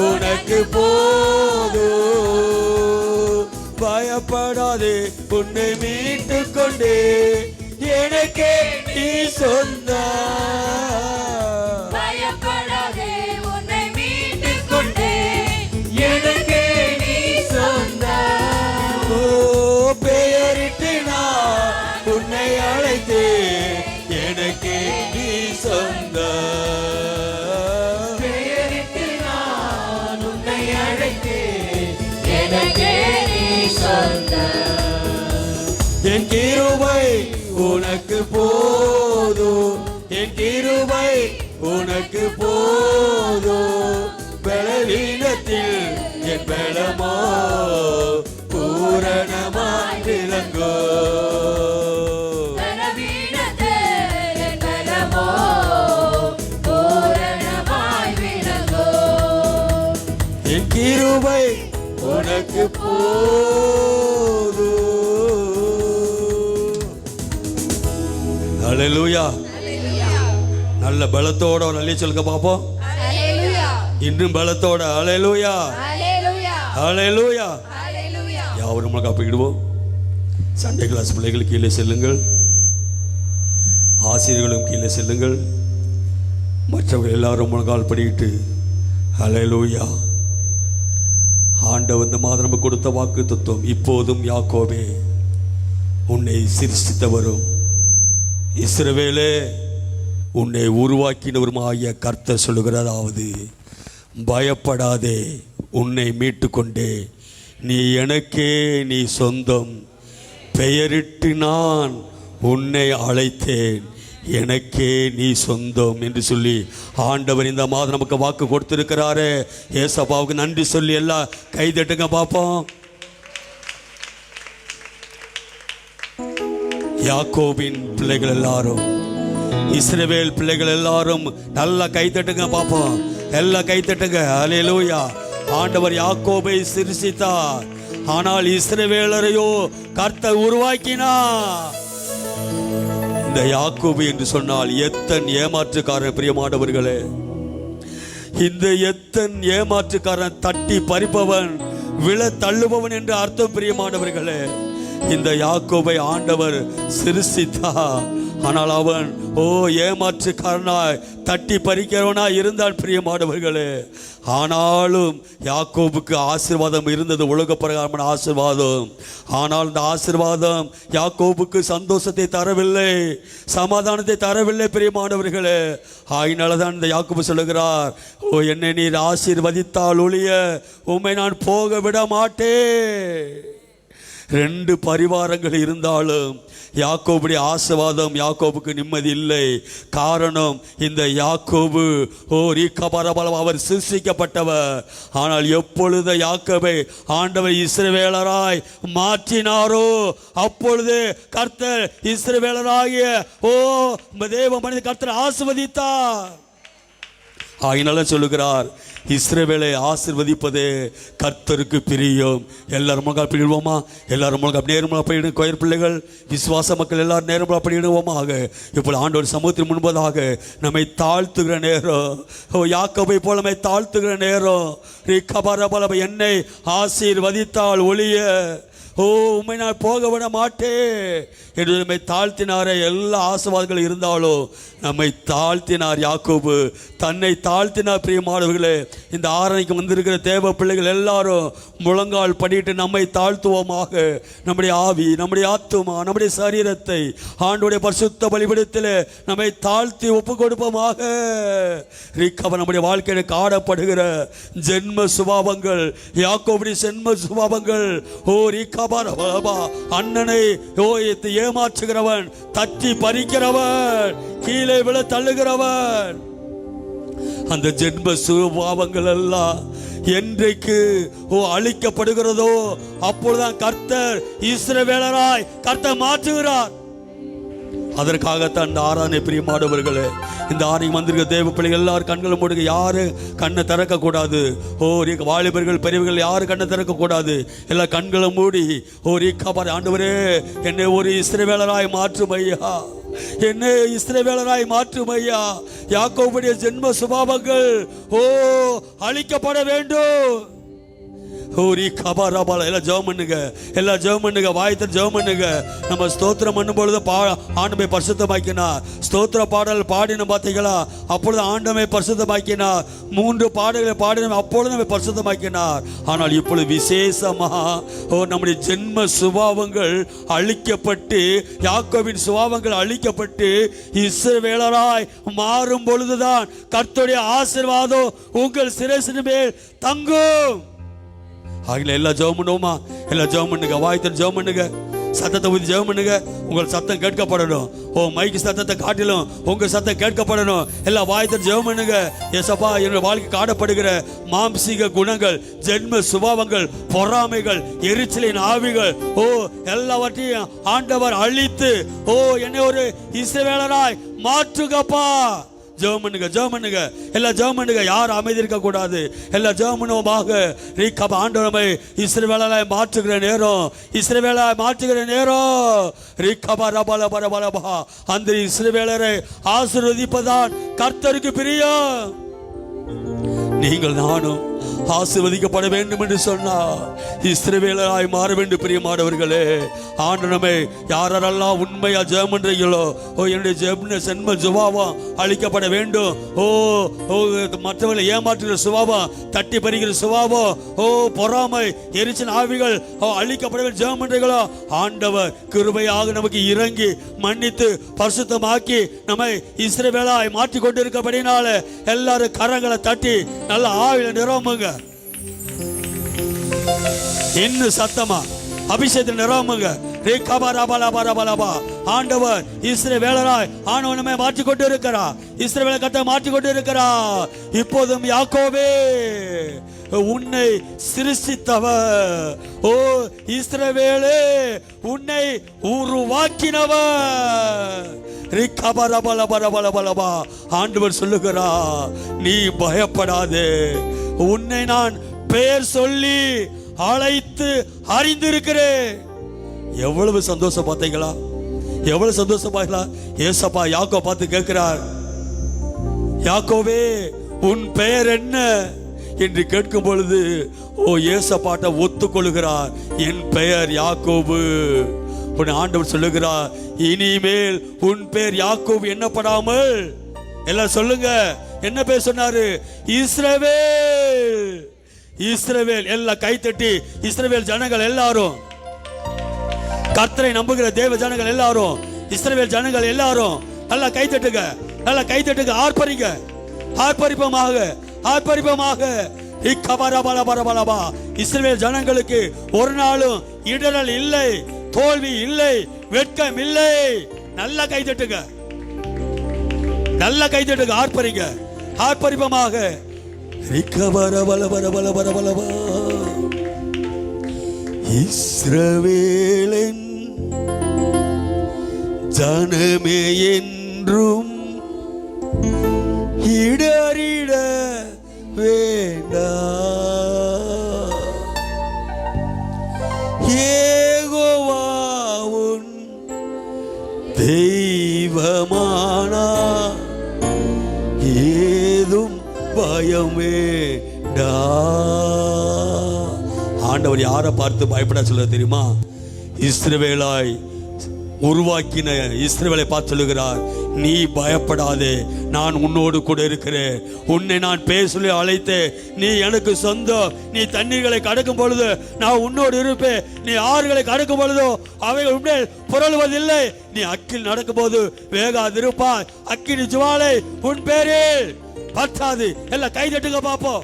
உனக்கு போதும். பயப்படாதே, உன்னை மீட்டுக் கொண்டே எனக்கே நீ சொந்தம். பயப்படாதே, உன்னை மீட்டுக் கொண்டே எனக்கே நீ சொந்தம். ஓ, பெயரிட்டு நான் உன்னை அழைத்தே எனக்கே நீ சொந்தம். பெயரிட்டு நான் உன்னை அழைத்தேன், எனக்கே நீ சொந்தம். என் கிருபை உனக்கு போதும், என் கிருபை உனக்கு போதும். பலவீனத்தில் என் பலமோ பூரணமாய் விளங்கோ. பலவீனத்தில் என் பலமோ பூரணமாய் விளங்கும். என் கிருபை உனக்கு போதும். ஹல்லேலூயா. நல்ல பலத்தோட ஒரு நல்ல சொல்லுங்க பாப்போம். ஹalleluya. இன்னும் பலத்தோட ஹalleluya. ஹalleluya. ஹalleluya. ஹalleluya. யாவரும் நம்ம காப்பிடுவோம். சண்டே கிளாஸ் பிள்ளைகள் கீழே செல்லுங்கள். ஆசிரியர்களும் கீழே செல்லுங்கள். மற்றவர்கள் எல்லாரும் முழங்கால் படிக்கிட்டு ஹalleluya. ஆண்டவர் இந்த மாதம் நமக்கு கொடுத்த வாக்கு தத்துவம், இப்போதும் யாக்கோபே உன்னை சிருஷ்டித்தவரும் இஸ்ரவேலே உன்னை உருவாக்கினவருமாகிய கர்த்தர் சொல்லுகிறதாவது, பயப்படாதே, உன்னை மீட்டு கொண்டே, நீ எனக்கே நீ சொந்தம், பெயரிட்டு நான் உன்னை அழைத்தேன், எனக்கே நீ சொந்தம் என்று சொல்லி ஆண்டவர் இந்த மாதம் நமக்கு வாக்கு கொடுத்திருக்கிறாரு. ஏசப்பாவுக்கு நன்றி சொல்லி எல்லாம் கைதட்டுங்க பார்ப்போம். யாக்கோபின் பிள்ளைகள் எல்லாரும், இஸ்ரவேல் பிள்ளைகள் எல்லாரும் நல்லா கைதட்டுங்க பார்ப்போம். எல்லாம் கைதட்டுங்க. ஹல்லேலூயா. ஆண்டவர் யாக்கோபை சிருஷ்டித்தார், ஆனால் இஸ்ரவேலரையோ கர்த்தர் உருவாக்கினார். இந்த யாக்கோபு என்று சொன்னால் எத்தன் ஏமாற்றுக்காரன் பிரியமானவர்களே. இந்த எத்தன் ஏமாற்றுக்காரன், தட்டி பறிப்பவன், விழ தள்ளுபவன் என்று அர்த்தம் பிரியமானவர்களே. இந்த யாக்கோபை ஆண்டவர் சிருஷ்டித்தார், ஆனால் அவன் ஏமாற்றுக்காரனாய் தட்டி பறிக்கிறவனாய் இருந்தான் பிரியமானவர்களே. ஆனாலும் யாக்கோபுக்கு ஆசீர்வாதம் இருந்தது, உலக பிரகாரமான ஆசீர்வாதம். ஆனால் இந்த ஆசீர்வாதம் யாக்கோபுக்கு சந்தோஷத்தை தரவில்லை, சமாதானத்தை தரவில்லை பிரியமானவர்களே. ஆயினால்தான் இந்த யாக்கோபு சொல்லுகிறார், என்னை நீர் ஆசீர்வதித்தால் ஒழிய உம்மை நான் போக விட மாட்டேன். 2 பரிவாரங்கள் இருந்தாலும் யாக்கோபுடைய ஆசீர்வாதம் யாக்கோபுக்கு நிம்மதி இல்லை. காரணம், இந்த யாக்கோபு அவர் சிருஷ்டிக்கப்பட்டவர். ஆனால் எப்பொழுது யாக்கோபை ஆண்டவர் இஸ்ரவேலராய் மாற்றினாரோ அப்பொழுது கர்த்தர் இஸ்ரவேலராகிய தேவ மனித கர்த்தர் ஆசீர்வதித்தார். ஆகினால சொல்லுகிறார், இஸ்ரவேலை ஆசீர்வதிப்பதே கர்த்தருக்கு பிரியம். எல்லாரும் முழங்கால் படிடுவோமா? எல்லாரும் முழங்கால் நேர்மலா படிடும். கோயில் பிள்ளைகள், விசுவாச மக்கள் எல்லாரும் நேர்மலா படிடுவோமாக. இப்போ ஆண்டவர் சமூகத்தின் முன்பதாக நம்மை தாழ்த்துகிற நேரம், யாக்கோபை போல நம்மை தாழ்த்துகிற நேரம். என்னை ஆசீர்வதித்தால் ஒழிய உம்மை நான் போக விட மாட்டேன் என்று நம்மை தாழ்த்தினாரே. எல்லா ஆசீர்வாதங்களும் இருந்தாலும் நம்மை தாழ்த்தினார் யாக்கோபு, தன்னை தாழ்த்தினார் பிரியமானவர்களே. இந்த ஆராய்க்கு வந்திருக்கிற தேவ பிள்ளைகள் எல்லாரும் முழங்கால் படிட்டு நம்மை தாழ்த்துவோமாக. நம்முடைய ஆவி, நம்முடைய ஆத்துமா, நம்முடைய சரீரத்தை ஆண்டவருடைய பரிசுத்த பலிபீடத்தில் நம்மை தாழ்த்தி ஒப்பு கொடுப்போமாக. நம்முடைய வாழ்க்கையில் காணப்படுகிற ஜென்ம சுபாவங்கள், யாக்கோபுடைய ஜென்ம சுபாவங்கள், அண்ணனை ஏமாற்றுகிறவன், தட்டி பறிக்கிறவன், கீழே விழ தள்ளுகிறவன், அந்த ஜென்ம சுபாவங்கள் எல்லாம் என்றைக்கு அழிக்கப்படுகிறதோ அப்பொழுதுதான் கர்த்தர் இஸ்ரவேலராய் கர்த்தர் மாற்றுகிறார். அதற்காகத்தான் இந்த ஆராதனை பிரியமானவர்களே, இந்த ஆராதனை வந்திருக்க தேவ பிள்ளைகள் எல்லாரும் கண்களை மூடுங்க. யாரு கண்ணை திறக்க கூடாது. வாலிபர்கள் பெரியவர்கள் யாரு கண்ணை திறக்க கூடாது. எல்லா கண்களை மூடி ஆண்டவரே என்னை ஒரு இஸ்ரவேலராய் மாற்றும் ஐயா, என்னை இஸ்ரவேலராய் மாற்றும் ஐயா. யாக்கோபுடைய ஜென்ம சுபாவங்கள் அழிக்கப்பட வேண்டும். எல்லாம் ஜெபம் பண்ணுங்க, எல்லாம் ஜெபம் பண்ணுங்க, வாயத்தில் ஜெபம் பண்ணுங்க. நம்ம ஸ்தோத்திரம் பண்ணும் பொழுது ஆண்டமை பரிசுத்தமாக்கினார். ஸ்தோத்திர பாடல் பாடின பார்த்தீங்களா? அப்பொழுது ஆண்டமை பரிசுத்தமாக்கினார். 3 பாடல்களை பாடின அப்பொழுது நம்மை பரிசுத்தமாக்கினார். ஆனால் இப்பொழுது விசேஷமா நம்முடைய ஜென்ம சுபாவங்கள் அழிக்கப்பட்டு, யாக்கோபின் சுபாவங்கள் அழிக்கப்பட்டு இஸ்ரவேலராய் மாறும் பொழுதுதான் கர்த்தருடைய ஆசீர்வாதம் உங்கள் சிரசின் மேல் தங்கும். ஆகில எல்லா ஜெபம் பண்ணுவோமா? எல்லா ஜெபம் பண்ணுங்க, வாய்த்தல் ஜெபம் பண்ணுங்க, சத்தத்தை ஊதி ஜெபம் பண்ணுங்க. உங்கள் சத்தம் கேட்கப்படணும். மைக்கு சத்தத்தை காட்டிலும் உங்க சத்தம் கேட்கப்படணும். எல்லா வாய்த்தல் ஜெபம் பண்ணுங்க. ஏசப்பா, என்னுடைய வாழ்க்கை காணப்படுகிற மாம்சீக குணங்கள், ஜென்ம சுபாவங்கள், பொறாமைகள், எரிச்சலின் ஆவிகள் எல்லாவற்றையும் ஆண்டவர் அழித்து என்னை ஒரு இஸ்ரவேலராய் மாற்றுகப்பா. ஜெபம் பண்ணுங்க, எல்லாம் ஜெபம் பண்ணுங்க. யார் அமைதி இருக்க கூடாது. எல்லாம் ஜெபம் பண்ணுவோமாக. ஆண்டவரை இஸ்ரவேலை மாற்றுகிற நேரம், அந்த இஸ்ரவேலரை ஆசீர்வதிப்பதான் கர்த்தருக்கு பிரியம். நீங்கள் நானும் ஆசீர்வதிக்கப்பட வேண்டும் என்று சொன்னார். இஸ்ரவேலராய் மாற வேண்டும். பிரியமானவர்களே, ஆண்டவரே யாரெல்லாம் உண்மையா ஜெபம் பண்றீங்களோ, என்னுடைய சென்ம சுபாவம் அழிக்கப்பட வேண்டும். மற்றவர்களை ஏமாற்றுகிற சுபாவம், தட்டி பறிக்கிற சுபாவம், பொறாமை, எரிச்சல் ஆவிகள் அழிக்கப்பட வேண்டும். ஜெபம் பண்றீங்களோ, ஆண்டவர் கிருபையாக நமக்கு இறங்கி மன்னித்து பரிசுத்தமாக்கி நம்மை இஸ்ரவேலாய் மாற்றி கொண்டு இருக்கபடினால எல்லாரும் கரங்களை தட்டி நல்ல ஆவில நிரம்புங்க. இன்னும் சத்தமா அபிஷேகத்தில் நிரம்புங்க. ஆண்டவர் இஸ்ரவேலராய் ஆனவனமே மாற்றி கொண்டு இருக்கிறார். இஸ்ரவேலை கர்த்தர் மாற்றி கொண்டு இருக்கிறார். இப்போதும் யாக்கோபே உன்னை சிருஷ்டித்தவர், ஓ இஸ்ரவேலே உன்னை உருவாக்கினவர். ஆண்டவர் சொல்லுகிறார், நீ பயப்படாதே, உன்னை நான் பெயர் சொல்லி அழைத்து அறிந்திருக்கிறேன். எவ்வளவு சந்தோஷம் பார்த்தீங்களா? எவ்வளவு சந்தோஷம் பார்த்தீங்களா? ஏசப்பா யாக்கோ பார்த்து கேட்கிறார், யாக்கோவே உன் பெயர் என்ன என்று கேட்கும் பொழுது ஏசப்பாட்ட ஒத்துக்கொள்கிறார், என் பெயர் யாக்கோபு. உன் ஆண்டவர் சொல்லுகிறார், இனிமேல் உன் பெயர் யாக்கோபு என்னப்படாமல், எல்லாம் சொல்லுங்க, என்ன பேர் சொன்னாரு? இஸ்ரவேல். இஸ்ரவேல். எல்லாம் கைத்தட்டி இஸ்ரவேல் ஜனங்கள் எல்லாரும், கர்த்தரை நம்புகிற தேவ ஜனங்கள் எல்லாரும், இஸ்ரவேல் ஜனங்கள் எல்லாரும் நல்லா கைத்தட்டுங்க, நல்லா கைத்தட்டுங்க. ஆர்ப்பரிங்க, ஆர்ப்பரிப்பமாக, ஆர்ப்பரிப்பமாக. இஸ்ரவேல் ஜனங்களுக்கு ஒரு நாளும் இடரல் இல்லை, தோல்வி இல்லை, வெட்கம் இல்லை. நல்லா கைத்தட்டுங்க, நல்லா கைத்தட்டுங்க. ஆர்ப்பரிங்க, ஆர்ப்பரிப்பமாக. இஸ்ரவேலின் ஜனமே என்றும் இடறிட வேண்டாம். யெகோவா உன் தெய்வமானா ஏதும் பயம் வேண்டாம். ஆண்டவர் யாரை பார்த்து பயப்பட சொல்ல தெரியுமா? இஸ்ரவேலாய் உருவாக்கின இஸ்ரவேலை பார்த்து சொல்லுகிறார், நீ பயப்படாதே, நான் உன்னோடு கூட இருக்கிறேன். உன்னை நான் பேர் சொல்லி அழைத்தேன், நீ எனக்கு சொந்தம். நீ தண்ணீர்களை கடக்கும் பொழுது நான் உன்னோடு இருப்பேன், நீ ஆறுகளை கடக்கும் பொழுதோ அவைகள் உன்னே புரளுவதில்லை. நீ அக்கில் நடக்கும் போது வேகாதிருப்பாய், அக்கினி ஜுவாலை உன் பேரில் பற்றாது. எல்லாம் கை தட்டுங்க பாப்போம்.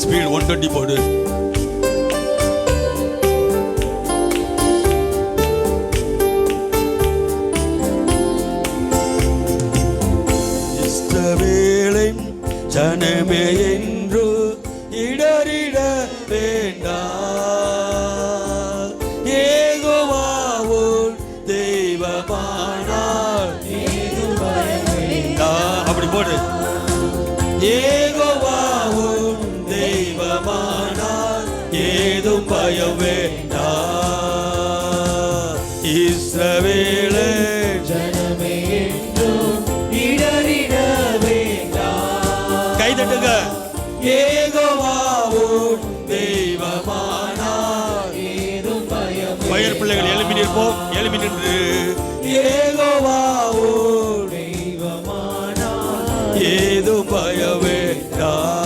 ஸ்பீட் 120 போடு. இஸ்ரவேலின் ஜனமே என்று இடறிட வேண்டாம். யெகோவா உன் தெய்வமானார் ஏதும் பயம் வேண்டாம். அப்படி போடு. யெகோவா உன் தெய்வமானார் ஏதும் பயம் வேண்டாம். இஸ்ரவேலே ஜனமே என்றும் இடறிட வேண்டாம். கை தட்டுங்க. யெகோவா உன் தெய்வமானார் ஏதும் பயம் பயிர் பிள்ளைகள் எழுப்பி நிற்போம், எழுப்பி நின்று. யெகோவா உன் தெய்வமானார் ஏதும் பயம் வேண்டாம்.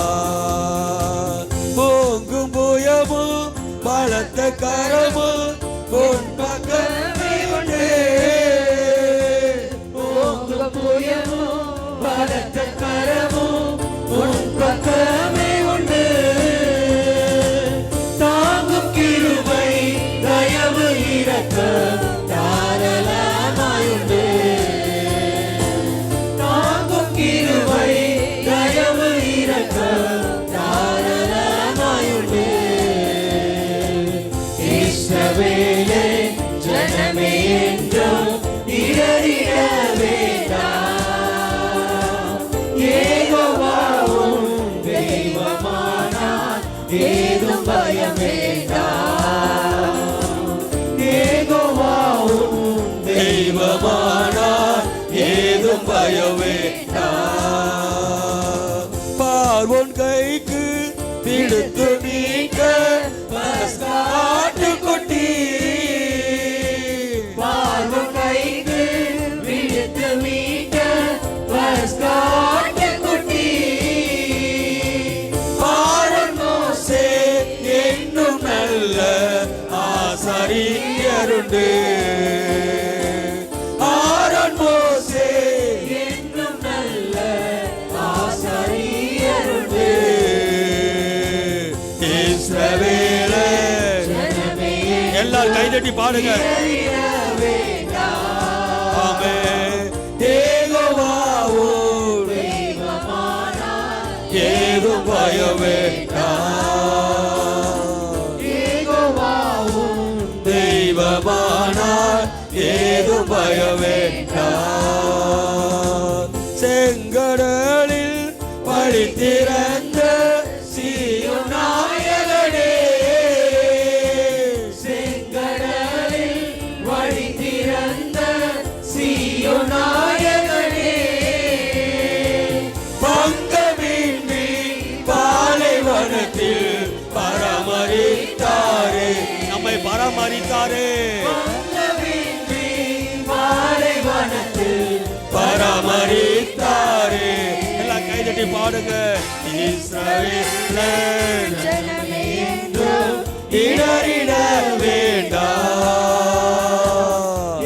ஓங்கும் புயமும் பலத்த கரமும் உன் பக்கமே உண்டு. ஓங்கும் புயமும் பலத்த கரமும் உன் பக்கமே உண்டு. தாங்கும் கிருபை தயவு இரக்கம் தாராளமாயுண்டு. தாங்கும் கிருபை தயவு ஏதும் பயம் வேண்டாம். பார்வோன் கைக்கு பிடித்து மீட்க ஆட்டுக்குட்டி, பார்வோன் கைக்கு பிடித்து மீட்க ஆட்டுக்குட்டி. பார்வோன் மோசே என்னும் நல்ல ஆசாரியருண்டு. ஆரோன் மோசே என்னும் நல்ல ஆசாரியருண்டு. இஸ்ரவேலர் எல்லாரும் கைதட்டி பாடுங்க. ஆமென். யெகோவாவோடு ஏதும் பயம் வேண்டாம். தெய்வமானார் ஏதும் பயம் வேண்டாம். செங்கடலில் வழி திறந்த சீயோன் நாயகனே, செங்கடலில் வழி திறந்த சீயோன் நாயகனே, பங்கமின்றி பாலைவனத்தில் பராமரித்தாரே, நம்மை பராமரித்தாரே, பங்கமின்றி பாலைவனத்தில் பராமரித்தாரே. எல்லாம் கைதட்டி பாடுங்க. இஸ்ரவேலர் ஜனமே என்றும் இடறிட வேண்டாம்.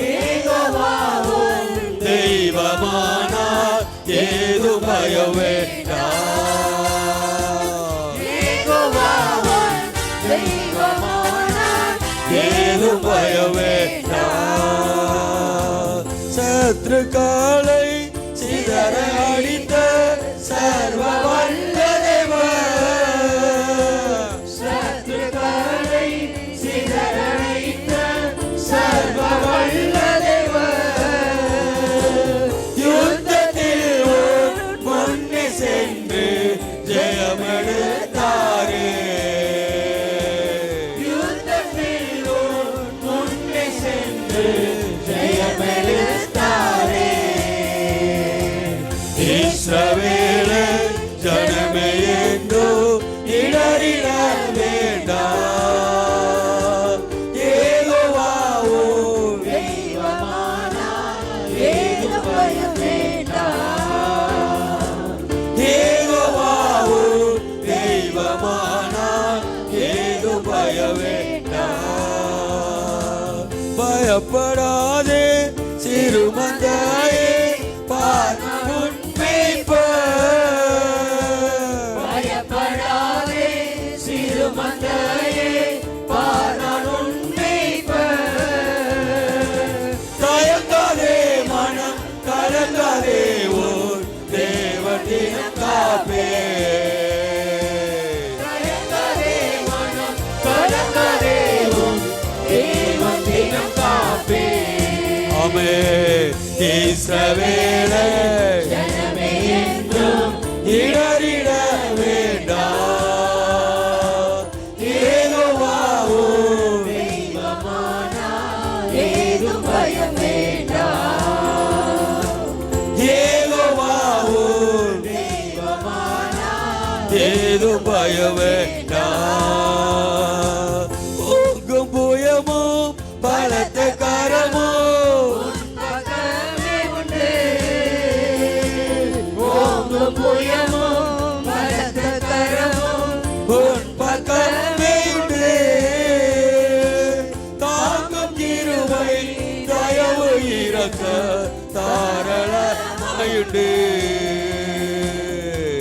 யெகோவாவோடு தெய்வமானார் ஏதும் பயம் வேண்டாம். யெகோவாவோடு தெய்வமானார் ஏதும் பயம் வேண்டாம். சத்துருக்களை சிதற அடித்த சர்வ வல்ல தேவன், சத்துருக்களை சிதறடித்த சர்வ வல்ல தேவன், யுத்தத்தில் உன் முன்னே சென்று ஜெயமெடுத்தாரே, யுத்தத்தில் உன் முன்னே சென்று ஜெயமெடுத்தாரே. இஸ்ரவேலர் ஜனமே என்றும் இடறிட வேண்டாம். யெகோவாவோடு ஏதும் பயம் வேண்டாம். யெகோவாவோடு தெய்வமானார் ஏதும் பயம் வேண்டாம். பயப்படாதே சிறுமந்தையே, பார் உன் மேய்ப்பர். பயப்படாதே சிறு மந்தையே, பார் நான் உன் மேய்ப்பர். தயங்காதே மனம் கலங்காதே, ஓர் தேவனின் காப்பே. தயங்காதே மனம் கலங்காதே, உன் தேவன் தினம் காப்பே. ஆமென். இஸ்ரவேலர் ஜனமே என்றும் இடறிட வேண்டாம். யெகோவாவோடு ஏதும் பயம் வேண்டாம். யெகோவாவோடு ஏதும் பயம் வேண்டாம். ஓங்கும் புயமும் பலத்த கரமும் பக்கமே உண்டு. ஓங்கும் புயமும் பலத்த கரமும் உன் பக்கமே உண்டு. தாங்கும் கிருபை தயவு இரக்க தாராளமாயுண்டு.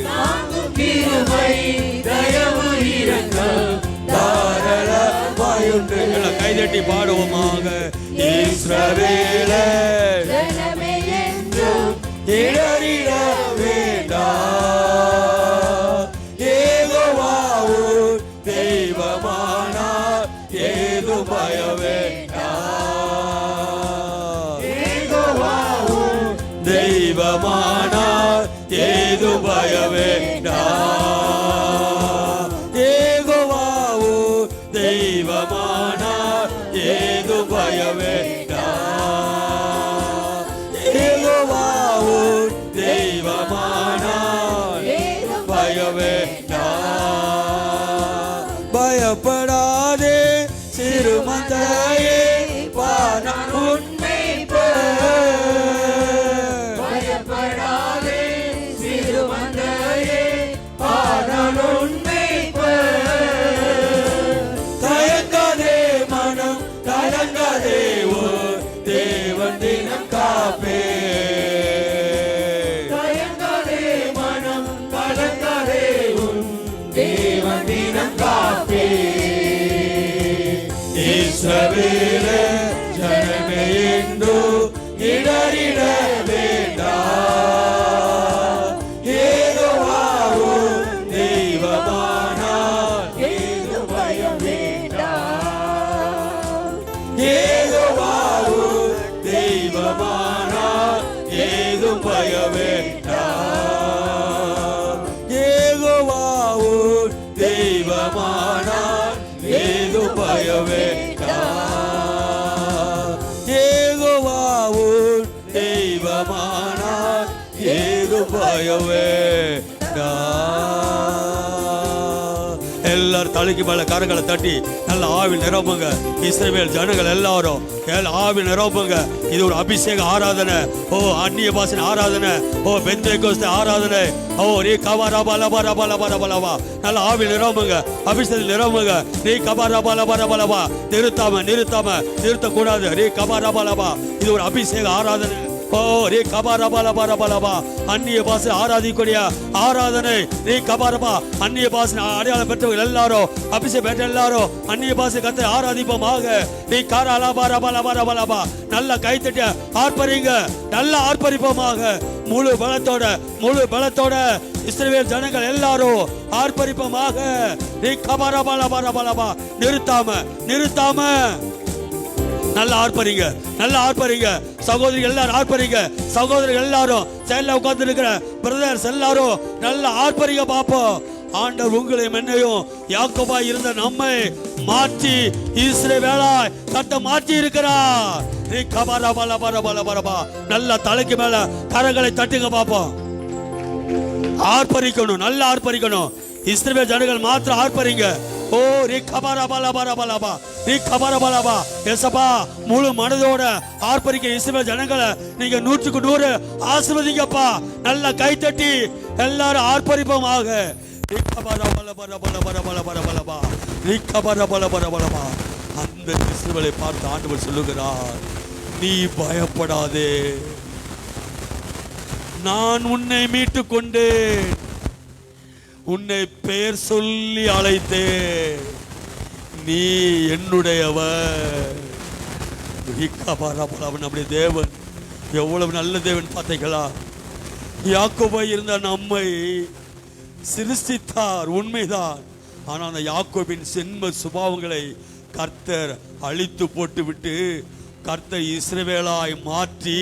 தாங்கும் கிருபை தயவு இரக்கம் தாராளமாயுண்டு. எல்லாம் கைதட்டி பாடுவோமாக. இஸ்ரவேலர் ஜனமே என்றும் இடறிட வேண்டாம். யெகோவாவோடு தெய்வமானார் ஏதும் பயம் வேண்டாம். யெகோவாவோடு தெய்வமானார் ஏதும் பயம் வேண்டாம். யெகோவாவோடு தெய்வமானார் ஏதும் பயம் வேண்டாம். யெகோவாவோடு ஏதும் பய வேண்டாம். யெகோவாவும் தெய்வமானார் ஏதும் பய வேண்டாம். யெகோவாவும் தெய்வமானார் ஏதும் பய வேண்டாம். எல்லாரும் தலைக்கு மேல கரங்களை தட்டி நல்ல ஆவி நிரம்புங்க. இஸ்ரவேல் ஜனங்கள் எல்லாரும் ஆவி நிரம்புங்க. இது ஒரு அபிஷேக ஆராதனை. ஓ அந்நிய பாசன ஆராதனை. ஓ பெந்தேகோஸ்தே ஆராதனை. ஓ ரீ கபரபலபலபலபலபலபா நல்ல ஆவி நிரம்புங்க. அபிஷேகத்தில் நிரம்புங்க. ரீ கபரபலபலபலபா நிறுத்தக்கூடாது. ரீ கபரபலபா இது ஒரு அபிஷேக ஆராதனை. ஓ ரே கபாரபலபலபலபா அந்நிய பாசை ஆராதிக்கூடிய ஆராதனை. ரே கபாரபா அந்நிய பாசை அடையாளம் பெற்றவர்கள் எல்லாரும் அபிஷேகம் பெற்ற எல்லாரும் அந்நிய பாசை கத்தை ஆராதிப்போமாக. ரே காரபலபலபலபலபா நல்ல கைத்தட்டி ஆர்ப்பரிங்க. நல்ல ஆர்ப்பரிப்போமாக. முழு பலத்தோட இஸ்ரவேல் ஜனங்கள் எல்லாரும் ஆர்ப்பரிப்போமாக. ரே கபாரபலபலபலபா நிறுத்தாம நல்ல ஆர்ப்பரிங்க. சகோதரிகள் எல்லாரும் ஆர்ப்பரிங்க. சகோதரிகள் எல்லாரும் செயல்ல உட்கார்ந்து இருக்கிற பிரதர்ஸ் எல்லாரும் நல்ல ஆர்ப்பரிங்க. பாப்போம் ஆண்டவர் உங்களையும் என்னையும் யாக்கோபா இருந்த நம்மை மாற்றி இஸ்ரவேலாய் கட்ட மாற்றி இருக்கிறார். நல்ல தலைக்கு மேல கரங்களை தட்டுங்க. பாப்போம் ஆர்ப்பரிக்கணும். நல்ல ஆர்ப்பரிக்கணும். இஸ்ரவேல் ஜனங்கள் மாத்திரம் ஆர்ப்பரிங்க. ஓ ரீ கபரபலபலபலபா ஏசப்பா முழு மனதோட ஆர்ப்பரிக்க இஸ்ரவேல் ஜனங்களை நீங்க 100க்கு 100 ஆசீர்வதிங்கப்பா. நல்ல கைத்தட்டி எல்லாரும் ஆர்ப்பரிப்போமாக. ரீ கபரபலபலபா அந்த இஸ்ரவேலை பார்த்து ஆண்டவர் சொல்லுகிறார், நீ பயப்படாதே, நான் உன்னை மீட்டு கொண்டேன், உன்னை பெயர் சொல்லி அழைத்தேன், நீ என்னுடையவர். நம்முடைய தேவன் எவ்வளவு நல்ல தேவன் பார்த்தீங்களா? யாக்கோபை இருந்த நம்மை சிருஷ்டித்தார் உண்மைதான். ஆனால் அந்த யாக்கோபின் சென்ம சுபாவங்களை கர்த்தர் அழித்து போட்டு விட்டு கர்த்தர் இஸ்ரவேலாய் மாற்றி,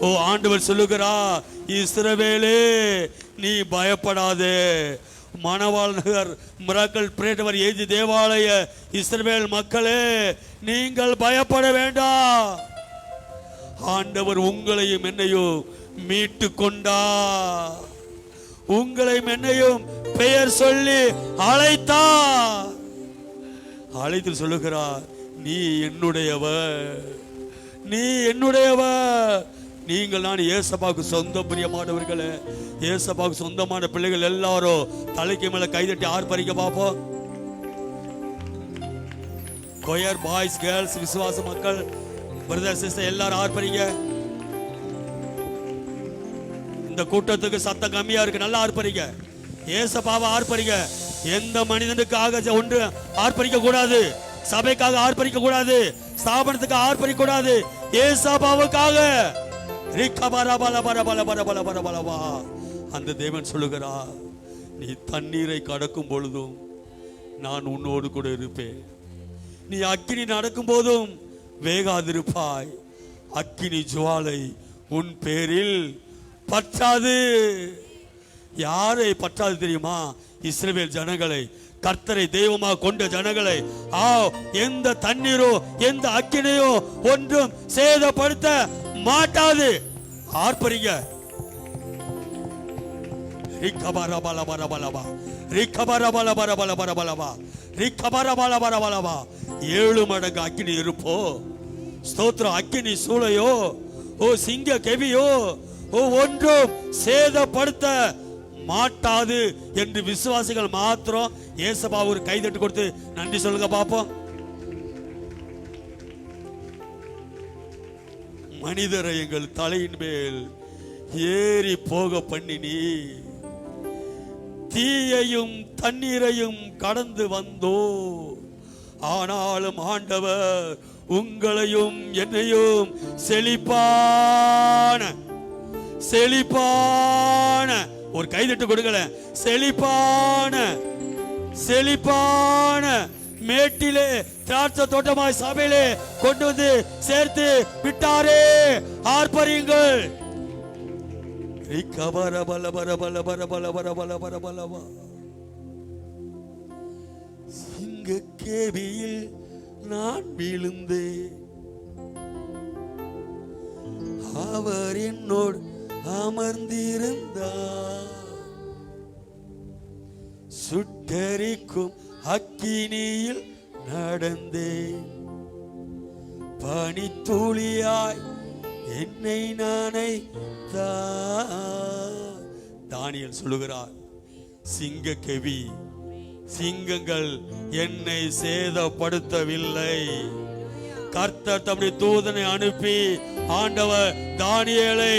ஓ ஆண்டவர் சொல்லுகிறார், இஸ்ரவேலே நீ பயப்படாதே. மணவாள் நகர் மிராக்கிள் பிரேட்டவர் ஏஜி தேவாலய இஸ்ரவேல் மக்களே நீங்கள் பயப்பட வேண்டாம். ஆண்டவர் உங்களையும் என்னையும் மீட்டு கொண்டார். உங்களையும் என்னையும் பெயர் சொல்லி அழைத்தார். அழைத்து சொல்லுகிறார், நீ என்னுடையவர், நீ என்னுடையவர். நீங்கள் நான் ஏசப்பாவுக்கு சொந்த பிரியமானவர்களே, ஏசப்பாவுக்கு சொந்தமான பிள்ளைகள் எல்லாரும் தலைக்கு மேல கைதட்டி ஆர்ப்பரிக்க பார்ப்போம். கொயர் பாய்ஸ் கேர்ள்ஸ் விசுவாச மக்கள் பிரதர் சிஸ்டர் எல்லாரும் ஆர்ப்பரிங்க. இந்த கூட்டத்துக்கு சத்தம் கம்மியா இருக்கு, நல்லா ஆர்ப்பரிங்க. ஏசப்பாவை ஆர்ப்பரிங்க. எந்த மனிதனுக்காக ஒன்று ஆர்ப்பரிக்க கூடாது, சபைக்காக ஆர்ப்பரிக்க கூடாது, ஸ்தாபனத்துக்கு ஆர்ப்பரிக்க கூடாது, ஏசப்பாவுக்காக. அந்த தேவன் சொல்லுகிறார், நீ தண்ணீரை கடக்கும் பொழுதும் நான் உன்னோடு கூட இருப்பேன், நீ அக்கினி நடக்கும் போதும் வேகாதிருப்பாய், அக்கினி ஜுவாலை உன் பேரில் பற்றாது. யாரை பற்றாது தெரியுமா? இஸ்ரவேல் ஜனங்களை, கர்த்தரை தெய்வமாக கொண்ட ஜனங்களை. எந்த தண்ணீரோ எந்த அக்கினியோ ஒன்றும் சேதப்படுத்த மாட்டாது. ஆர்ப்பரிங்க. ஏழு மடங்கு அக்கினி இருப்போ, ஸ்தோத்திரம், அக்கினி சூளையோ, ஓ சிங்க கெவியோ, ஓ ஒன்றும் சேதப்படுத்த மாட்டாது என்று விசுவாசிகள் மாத்திரம் ஏசப்பா ஒரு கைதட்டு கொடுத்து நன்றி சொல்லுங்க பாப்போம். மனிதரை எங்கள் தலையின் மேல் ஏறி போக பண்ணினி, தீயையும் தண்ணீரையும் கடந்து வந்தோ, ஆனாலும் ஆண்டவர் உங்களையும் என்னையும் செழிப்பான ஒரு கைதட்டு கொடுக்கல, செழிப்பான மேட்டிலே திராட்சை தோட்டமாய் சபையிலே கொண்டு வந்து சேர்த்து விட்டாரே. ஆர்ப்பரியுங்கள். ரிகபர பல பர பல பர பல பர பல பர பலவா. சிங்க கேபியில் நான் விழுந்தேன், அவர் என்னோடு அமர்ந்திருந்தார். சுட்டரிக்கும் அக்கினியில் நடந்தேன், பனித்துளியாய் என்னை நனைத்தார். தானியேல் சொல்லுகிறார், சிங்க கெவி, சிங்கங்கள் என்னை சேதப்படுத்தவில்லை. கர்த்தர் தம்முடைய தூதனை அனுப்பி ஆண்டவர் தானியேலை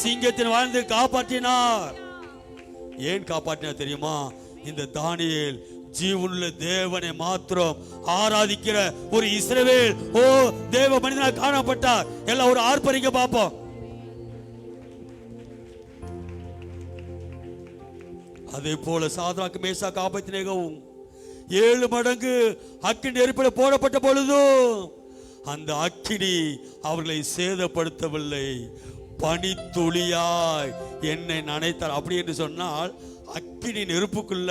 சிங்கத்தின் வாழ்ந்து காப்பாற்றினார். ஏன் காப்பாற்றினார் தெரியுமா? இந்த தானியேல் ஜீவனுள்ள தேவனை மாத்திரம் ஆராதிக்கிற ஒரு இஸ்ரவேல் தேவ மனிதனாக காணப்பட்டார். எல்லாம் ஒரு ஆர்ப்பரிக்க பார்ப்போம். அதே போல சாத்ராக் மேஷாக் ஆபேத்நேகோவும் 7 மடங்கு அக்கினி நெருப்பில் போடப்பட்ட பொழுதும் அந்த அக்கினி அவர்களை சேதப்படுத்தவில்லை. பனித்துளியாய் என்னை நனைத்தார். அப்படி என்று சொன்னால் அக்கினி நெருப்புக்குள்ள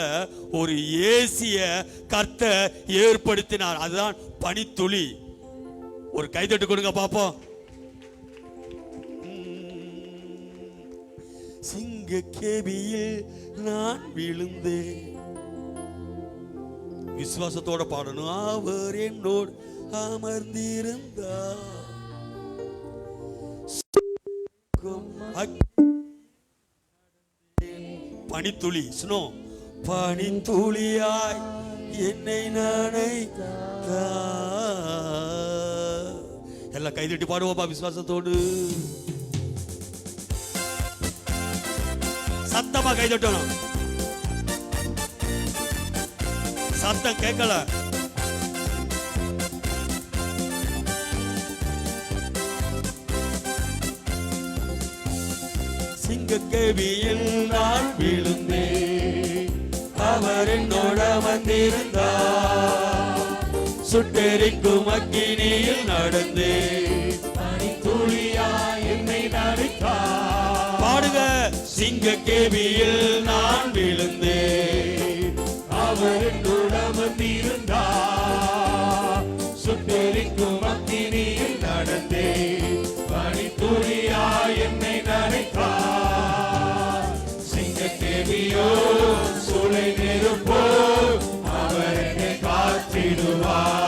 ஒரு ஏசிய கர்த்தர் ஏற்படுத்தினார். அதுதான் பனித்துளி. ஒரு கைதட்டு கொடுங்க பாப்போம். சிங்க கேபியில் நான் விழுந்தேன். விசுவாசத்தோட பாடணும். அவர் என்னோடு அமர்ந்திருந்தார். பனித்துளி, ஸ்னோ, பனித்துளியாய் என்னை நனைத்தார். எல்லாம் கைதட்டி பாடுவோப்பா விசுவாசத்தோடு. சத்தமா கைதட்டணும். சத்தம் கேட்கல. சிங்கக்கேபியில் நான் விழுந்தேன், அவர் என்னோட வந்திருந்தார். சுட்டெரிக்கும் அக்கினியில் நடந்தேன், பனித்துளியாய் என்னை நனைத்தார். பாடுங்க. சிங்கக்கேபியில் நான் விழுந்தேன், அவர் என்னோட வந்திருந்தார். சுட்டெரிக்கும் அக்கினியில் நடந்தேன், பனித்துளியாய் என்னை நனைத்தார். சிங்கக்கேபியோ சூளை நெருப்போ அவர் என்னை காத்திடுவார்.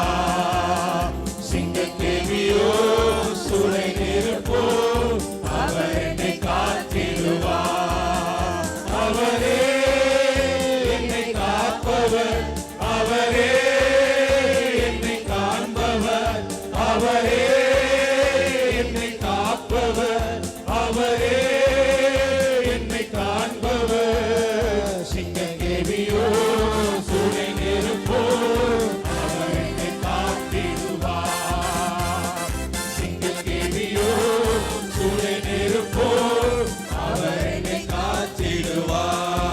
சிங்கக்கேபியோ சூளை நெருப்போ அவர் என்னை காத்திடுவார். அவரே என்னை காப்பவர், அவரே என்னை காண்பவர், அவரே என்னை காப்பவர், அவரே என்னை காண்பவர். சிங்கக்கேபியோ சூளை நெருப்போ அவர் என்னை காத்திடுவார். சிங்கக்கேபியோ சூளை நெருப்போ அவர் என்னை காத்திடுவார்.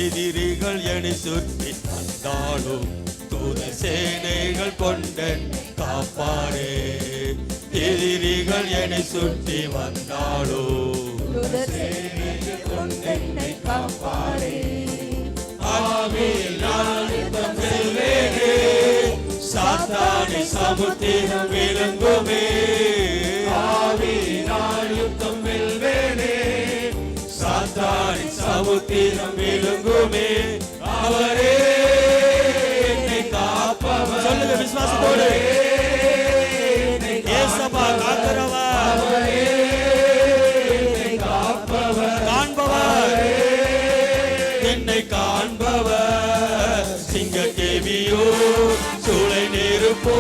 எதிரிகள் என்னை சுற்றி வந்தாலும் தூத சேனைகள் கொண்டு காப்பாரே. எதிரிகள் என்னை சுற்றி வந்தாலும் தூத சேனைகள் கொண்டு காப்பாரே. ஆவியில் நான் யுத்தம் செல்வேனே, சாத்தானை சமுத்திரம் விளங்குமே. ஆவியில் யுத்தம் வெல்வேனே, சாத்தானை சமுத்திரம் விளங்குமே. அவரே என்னை காப்பவர். சொல்லுங்க விசுவாசத்தோடு. ஏசப்பா காக்கிறவர், அவரே என்னை காப்பவர், காண்பவர், என்னை காண்பவர். சிங்கக்கேபியோ சூளை நெருப்போ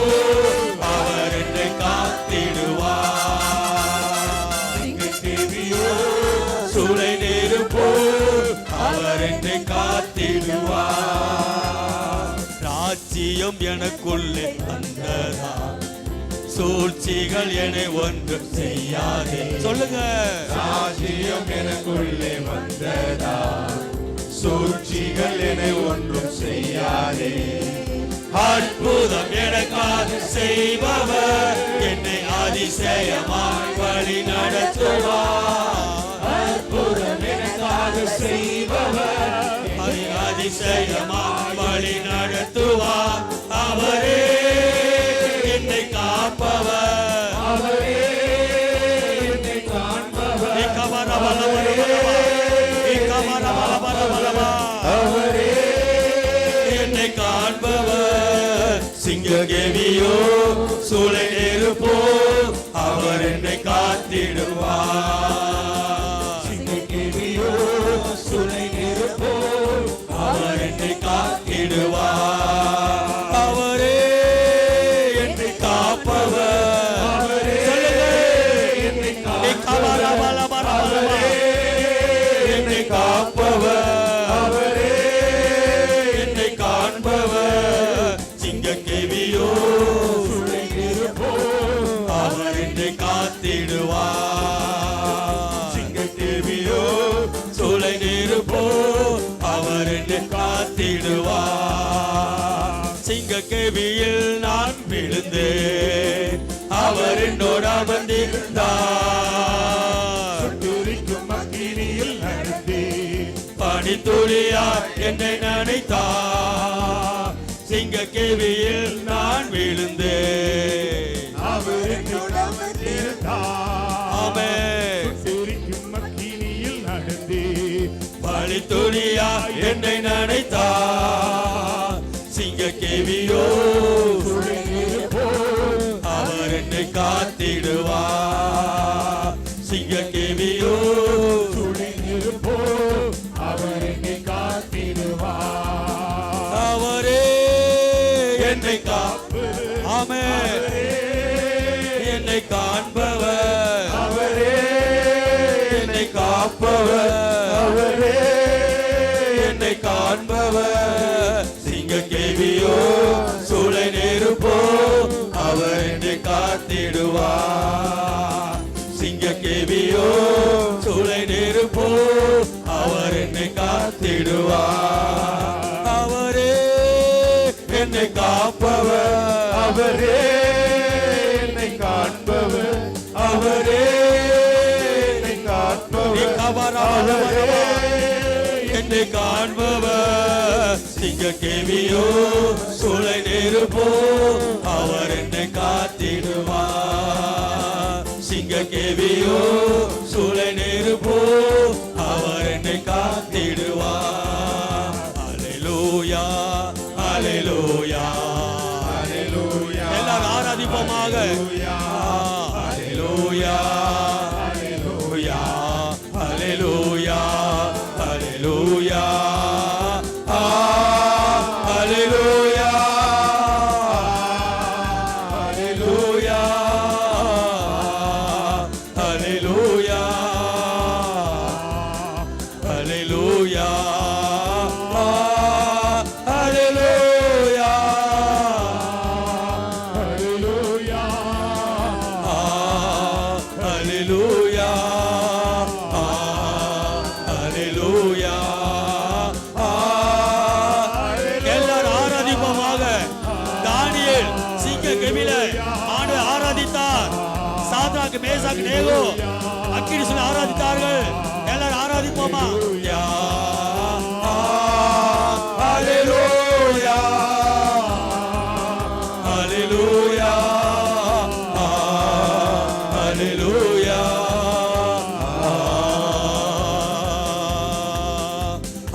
அவர் என்னை காத்திடுவார். சிங்கக்கேபியோ சூளை நெருப்போ அவர் என்னை காத்திடுவார். ராஜ்யம் எனக்குள்ளே வந்ததா, சூழ்ச்சிகள் என்னை ஒன்று செய்யாதே. சொல்லுங்க. ராஜ்யம் எனக்குள்ளே வந்ததா, சூழ்ச்சிகள் என்னை ஒன்றும் செய்யாதே. அற்புதம் எனக்காக செய்பவர் என்னை அதிசயமாய் வழி நடத்துவார். அவரே என்னை காண்பவர். சிங்ககேவியோ சூளை நெருப்போ அவர் என்னை காத்திடுவார். சிங்ககேவியோ சூளை நெருப்போ அவர் என்னை காத்திடுவார். அவரே என்னை காப்பவர். அவரே என்னை காப்பவர். என்னை காப்பவர். அவரே என்னை காண்பவர். சிங்கக்கேவியோ சூளை நெருப்போ அவர் என்னை காத்திடுவார். சிங்கக்கேவியோ சூளை நெருப்போ அவர் என்னை காத்திடுவார். சிங்கக்கேவியில் நான் விழுந்தேன், அவர் என்னோட அமர்ந்திருந்தார். சுட்டுரிக்கும் அக்கினியில் நடந்தே பனித்துளியா என்னை நினைத்தார். சிங்கக்கேவியில் நான் விழுந்தேன், அவர் என்னோடு அமர்ந்திருந்தார். ஆமென். சுட்டுரிக்கும் அக்கினியில் நடந்தே பனித்துளியா என்னை நினைத்தார். சிங்கக்கேவியோ சூளை நெருப்போ அவர் என்னை காத்திடுவார். சிங்கக்கேவியோ சூளை நெருப்போ அவர் என்னை காத்திடுவார். அவரே என்னை ஆமென். என்னை காண்பவர். அவரே என்னை காப்பவர். அவரே என்னை காண்பவர். சிங்கக்கேவியோ சூளை நெருப்போ அவர் என்னை காத்திடுவார். சிங்கக்கேவியோ சூளை நெருப்போ அவர் என்னை காத்திடுவார். அவரே என்னை காப்பவர். அவரே என்னை காண்பவர். அவரே என்னை காண்பவர். அவரே என்னை காண்பவர். சிங்கக்கேவியோ சூளை நெருப்போ அவர் என்னை காத்திடுவார். சிங்கக்கேவியோ சூளை நெருப்போ அவர் என்னை காத்திடுவார். அல்லேலூயா, அல்லேலூயா, அல்லேலூயா. எல்லாரும் ஆராதிப்போமாக. அல்லேலூயா, அல்லேலூயா, அல்லேலூயா, அல்லேலூயா, அல்லேலூயா, அல்லேலூயா, அல்லேலூயா, அல்லேலூயா, அல்லேலூயா, அல்லேலூயா. அல்லேலூயா, அல்லேலூயா. எல்லாரும் ஆராதிப்போமாக. தானியேல் சிங்கக்கேவியில ஆண்டவரை ஆராதித்தார். சாத்ராக், மேசாக், நேகோ அக்கினி சொல்லி ஆராதித்தார்கள். எல்லாரும் ஆராதிப்போமா? அல்லேலூயா, அல்லேலூயா, அல்லேலூயா,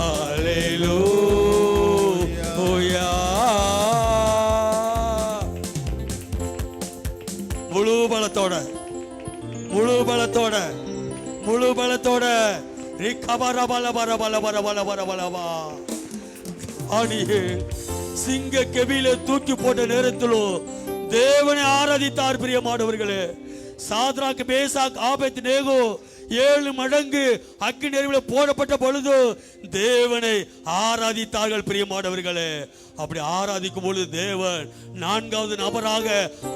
அல்லேலூயா. முழு பலத்தோட, முழு பலத்தோட, முழு பலத்தோட சிங்கக்கேவியில தூக்கி போட்ட நேரத்திலும் தேவனை ஆராதித்தார். பிரியமானவர்களே, சாத்ராக், மேசாக், ஆபேத்நேகோ 7 மடங்கு அக்கினி நெருப்பில் போடப்பட்ட பொழுது தேவனை ஆராதித்தார்கள். பிரியமானவர்களே, அப்படி ஆராதிக்கும் பொழுது தேவன் 4வது நபராக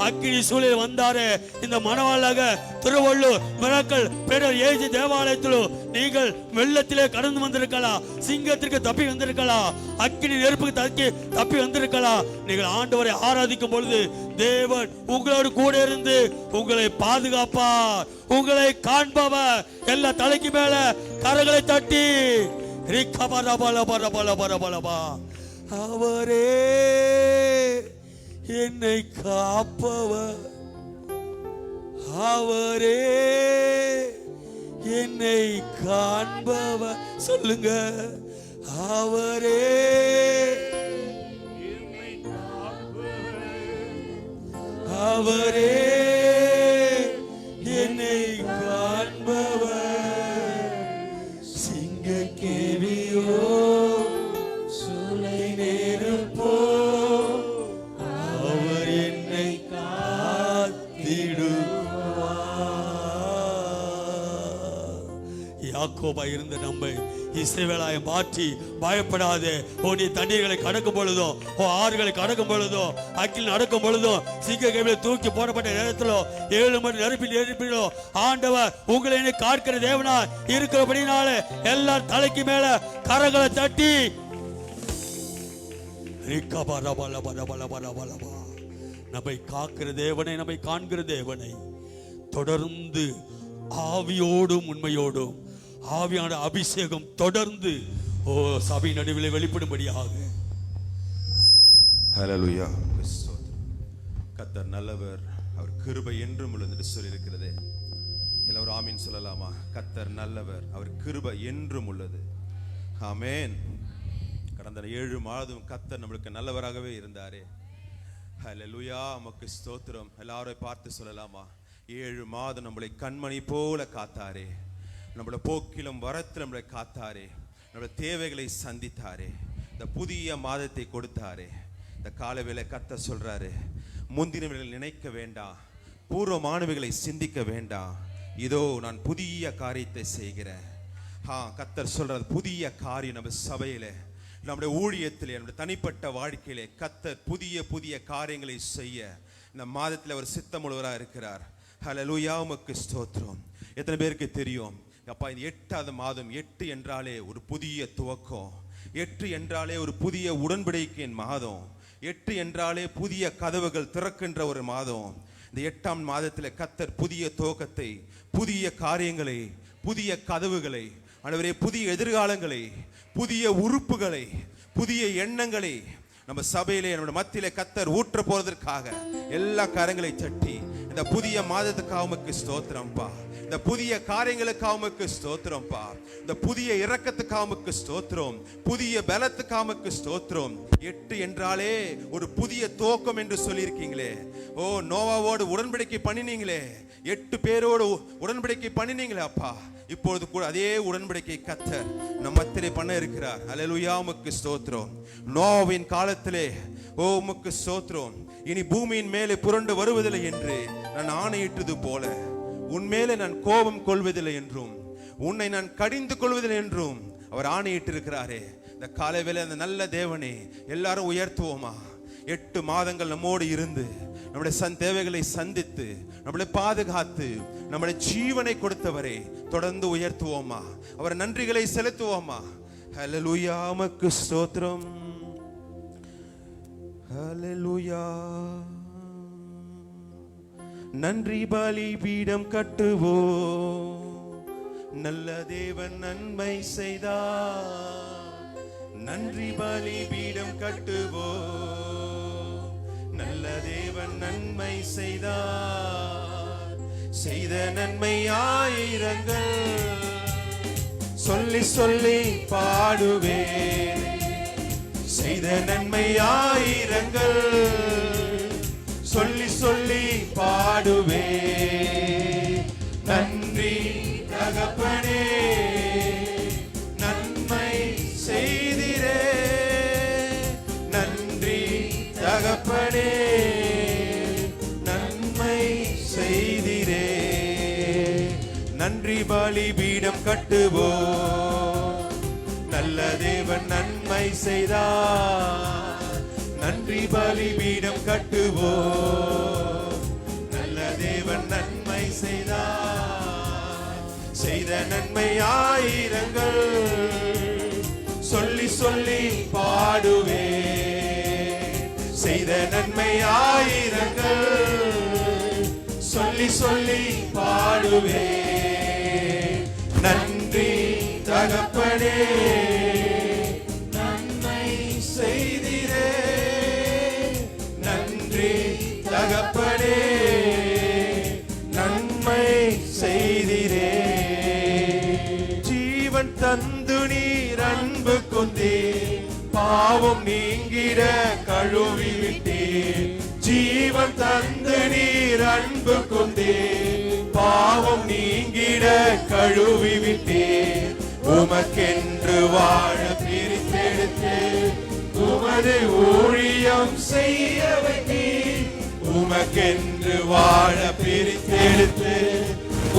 அக்கினி சூழலில் வந்தாரே. இந்த மணவாளாக திருவள்ளூர் மிராக்கிள் பேரர் ஏஜி தேவாலயத்திலும் நீங்கள் வெள்ளத்திலே கடந்து வந்திருக்கலாம், சிங்கத்திற்கு தப்பி வந்திருக்கலாம், அக்கினி நெருப்புக்கு தப்பி வந்திருக்கலாம். நீங்கள் ஆண்டவரை ஆராதிக்கும் பொழுது தேவன் உங்களோடு கூட இருந்து உங்களை பாதுகாப்பார், உங்களை காண்பவர். எல்லா தலைக்கு மேல கரங்களை தட்டி அவரே என்னை காப்பவர், அவரே என்னை காண்பவர் சொல்லுங்க. அவரே அவரே என்னை காண்பவர். சிங்க கேவியோ சூளை நெருப்போ அவர் என்னை காத்திடுவார். யாக்கோபா இருந்த நம்மை இஸ்ரவேலாய் மாற்றி பயப்படாதே. நீ தண்ணீர்களை கடக்கும் பொழுதோ, ஆறுகளை கடக்கும் பொழுதோ, அக்கில் நடக்கும் பொழுதோ, சிங்க கேவியில் தூக்கி போடப்பட்ட நேரத்திலோ, 7 மணி நெருப்பிலோ ஆண்டவர் உங்களை காக்கிற தேவனா இருக்கிறபடினாலே எல்லார் தலைக்கு மேல கரங்களை தட்டி நம்மை காக்கிற தேவனை, நம்மை காண்கிற தேவனை தொடர்ந்து ஆவியோடும் உண்மையோடும் ஆவியான அபிஷேகம் தொடர்ந்து சபை நடுவில் வெளிப்படும்படியாக. ஹல்லேலூயா. கர்த்தர் நல்லவர், அவர் கிருபை என்றும் உள்ளது என்று சொல்லியிருக்கிறது. எல்லாரும் ஆமீன் சொல்லலாமா? கர்த்தர் நல்லவர், அவர் கிருபை என்றும் உள்ளது. ஆமென். கடந்த 7 மாதம் கர்த்தர் நம்மளுக்கு நல்லவராகவே இருந்தாரே. ஹல்லேலூயா, நமக்கு ஸ்தோத்திரம். எல்லாரும் பார்த்து சொல்லலாமா? 7 மாதம் நம்மளை கண்மணி போல காத்தாரே. நம்மளோட போக்கிலும் வரத்தில் நம்மளை காத்தாரே. நம்மளோட தேவைகளை சந்தித்தாரே. இந்த புதிய மாதத்தை கொடுத்தாரே. இந்த காலவேளை கர்த்தர் சொல்றாரு, முந்தினவைகளை நினைக்க வேண்டாம், பூர்வமானவைகளை சிந்திக்க வேண்டாம், இதோ நான் புதிய காரியத்தை செய்கிறேன். கர்த்தர் சொல்றாரு, புதிய காரியம் நம்ம சபையில, நம்முடைய ஊழியத்திலே, நம்முடைய தனிப்பட்ட வாழ்க்கையிலே கர்த்தர் புதிய புதிய காரியங்களை செய்ய இந்த மாதத்தில் அவர் சித்தமுள்ளவராக இருக்கிறார். ஹல்லேலூயா, உமக்கு ஸ்தோத்திரம். எத்தனை பேருக்கு தெரியும் அப்பா, இந்த 8வது மாதம், 8 என்றாலே ஒரு புதிய துவக்கம், 8 என்றாலே ஒரு புதிய உடன்படிக்கையின் மாதம், 8 என்றாலே புதிய கதவுகள் திறக்கின்ற ஒரு மாதம். இந்த 8ஆம் மாதத்தில் கர்த்தர் புதிய துவக்கத்தை, புதிய காரியங்களை, புதிய கதவுகளை, ஆண்டவரே புதிய எதிர்காலங்களை, புதிய உறுப்புகளை, புதிய எண்ணங்களை நம்ம சபையிலே, நம்முடைய மத்தியிலே கர்த்தர் ஊற்ற போறதற்காக எல்லா காரியங்களை தட்டி இந்த புதிய மாதத்துக்காக உமக்கு ஸ்தோத்திரம்ப்பா. இந்த புதிய காரியங்களுக்காக உமக்கு ஸ்தோத்திரம்ப்பா. இந்த புதிய இரக்கத்துக்காக உமக்கு ஸ்தோத்திரம். புதிய பலத்துக்காக உமக்கு ஸ்தோத்திரம். 8 என்றாலே ஒரு புதிய துவக்கம் என்று சொல்லியிருக்கீங்களே. நோவாவோடு உடன்படிக்கை பண்ணினீங்களே, 8 பேரோடு உடன்படிக்கை பண்ணினீங்களே அப்பா. இப்பொழுது கூட அதே உடன்படிக்கை கர்த்தர் நம்ம மத்தியிலே பண்ண இருக்கிறார். ஹல்லேலூயா, உமக்கு ஸ்தோத்திரம். நோவாவின் காலத்திலே உமக்கு ஸ்தோத்திரம், இனி பூமியின் மேலே புரண்டு வருவதில்லை என்று நான் ஆணையிட்டது போல உன்மேலே நான் கோபம் கொள்வதில்லை என்றும் உன்னை நான் கடிந்து கொள்வதில்லை என்றும் அவர் ஆணையிட்டிருக்கிறாரே. இந்த காலைவேளை அந்த நல்ல தேவனே எல்லாரும் உயர்த்துவோமா? 8 மாதங்கள் நம்மோடு இருந்து நம்முடைய தேவைகளை சந்தித்து நம்மளை பாதுகாத்து நம்முடைய ஜீவனை கொடுத்தவரை தொடர்ந்து உயர்த்துவோமா? அவர் நன்றிகளை செலுத்துவோமா? ஹல்லேலூயா, உமக்கு ஸ்தோத்திரம். ஹல்லேலூயா. நன்றி பலி பீடம் கட்டுவோம், நல்ல தேவன் நன்மை செய்தார். நன்றி பலி பீடம் கட்டுவோம், நல்ல தேவன் நன்மை செய்தார். செய்த நன்மை ஆயிரங்கள் சொல்லி சொல்லி பாடுவேன். செய்த நன்மை ஆயிரங்கள் சொல்லி சொல்லி பாடுவே. நன்றி தகப்பனே, நன்மை செய்திரே. நன்றி தகப்பனே, நன்மை செய்திரே. நன்றி பலி பீடம் கட்டுவோம், நல்ல தேவன் நன்மை செய்தார். நன்றி பலி பீடம் கட்டுவோம், நல்ல தேவன் நன்மை செய்தார். செய்த நன்மை ஆயிரங்கள் சொல்லி சொல்லி பாடுவே. செய்த நன்மை ஆயிரங்கள் சொல்லி சொல்லி பாடுவே. நன்றி தகப்பனே, நன்மை செய்திரே. நன்றி தகப்பனே, நன்மை செய்திரே. ஜீவன் தந்து நீர் அன்பு கொண்டே பாவம் நீங்கிட கழுவி விட்டே ஜீவன் தந்து நீர் அன்பு கொண்டே பாவம் நீங்கிட கழுவி விட்டே உமக்கென்று வாழ பிரித்தெடுத்து உமது ஊழியம் செய்ய வைத்தீர் உமக்கென்று வாழ பிரித்தெடுத்து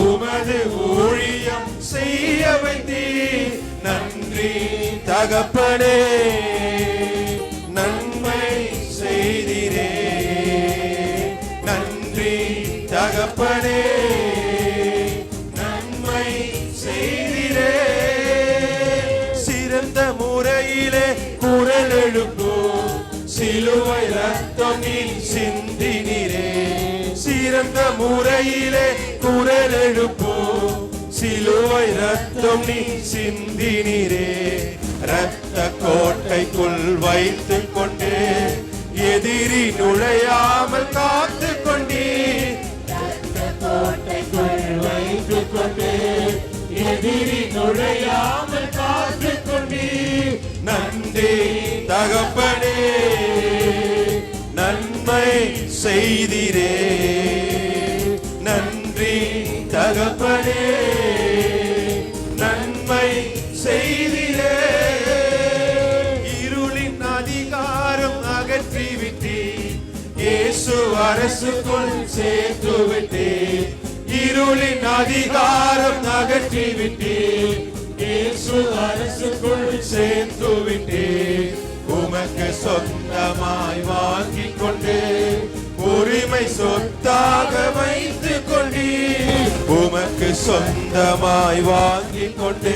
உமது ஊழியம் செய்ய வைத்தீர் நன்றி தகப்பனே நன்மை செய்தீரே நன்றி தகப்பனே நன்மை செய்தீரே சிறந்த முறையிலே குரல் எழுப்போ சிலுவை ரத்தம் நீ சிந்தினீரே சிறந்த முறையிலே குரல் எழுப்போ சிலுவை ரத்தம் நீ சிந்தினீரே இரத்த கோட்டைக்குள் வைத்துக் கொண்டு எதிரி நுழையாமல் காத்து கொண்டீர் இரத்த கோட்டைக்குள் வைத்துக் கொண்டு எதிரி நுழையாமல் காத்து கொண்டீர் நன்றி தகப்பனே நன்மை செய்தீரே நன்றி தகப்பனே நன்மை செய்தீரே இருளின் அதிகாரம் அகற்றிவிட்டீர் இயேசு அரசுக்குள் சேர்த்து விட்டீர் இருளின் அதிகாரம் அகற்றிவிட்டீர் இயேசு அரசுக்குள் சேர்த்து விட்டீர் உமக்கு சொந்தமாய் வாங்கிக் கொண்டு உரிமை சொத்தாக வைத்துக் கொண்டீர் உமக்கு சொந்தமாய் வாங்கிக் கொண்டு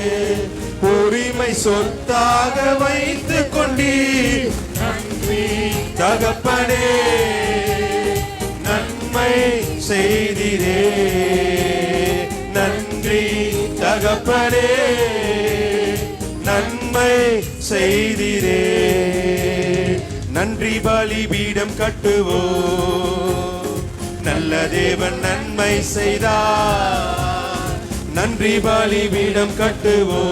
உரிமை சொத்தாக வைத்துக் கொண்டீர் நன்றி தகப்பனே நன்மை செய்தீரே நன்றி தகப்பனே நன்மை செய்தீரே நன்றி பலிபீடம் கட்டுவோ நல்ல தேவன் நன்மை செய்தார் நன்றி பலிபீடம் கட்டுவோ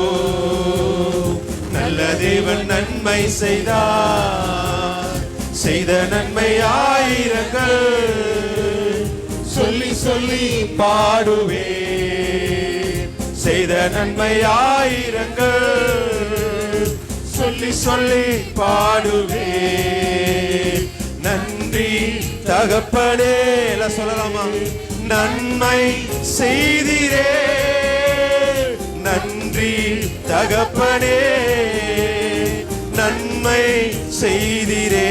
நல்ல தேவன் நன்மை செய்தார் செய்த நன்மை ஆயிரங்கள் சொல்லி சொல்லி பாடுவே செய்த நன்மை ஆயிரங்கள் சொல்லி சொல்லி பாடுவே நன்றி தகப்பனே எல்லாம் சொல்லலாமா நன்மை செய்தீரே நன்றி தகப்பனே நன்மை செய்தீரே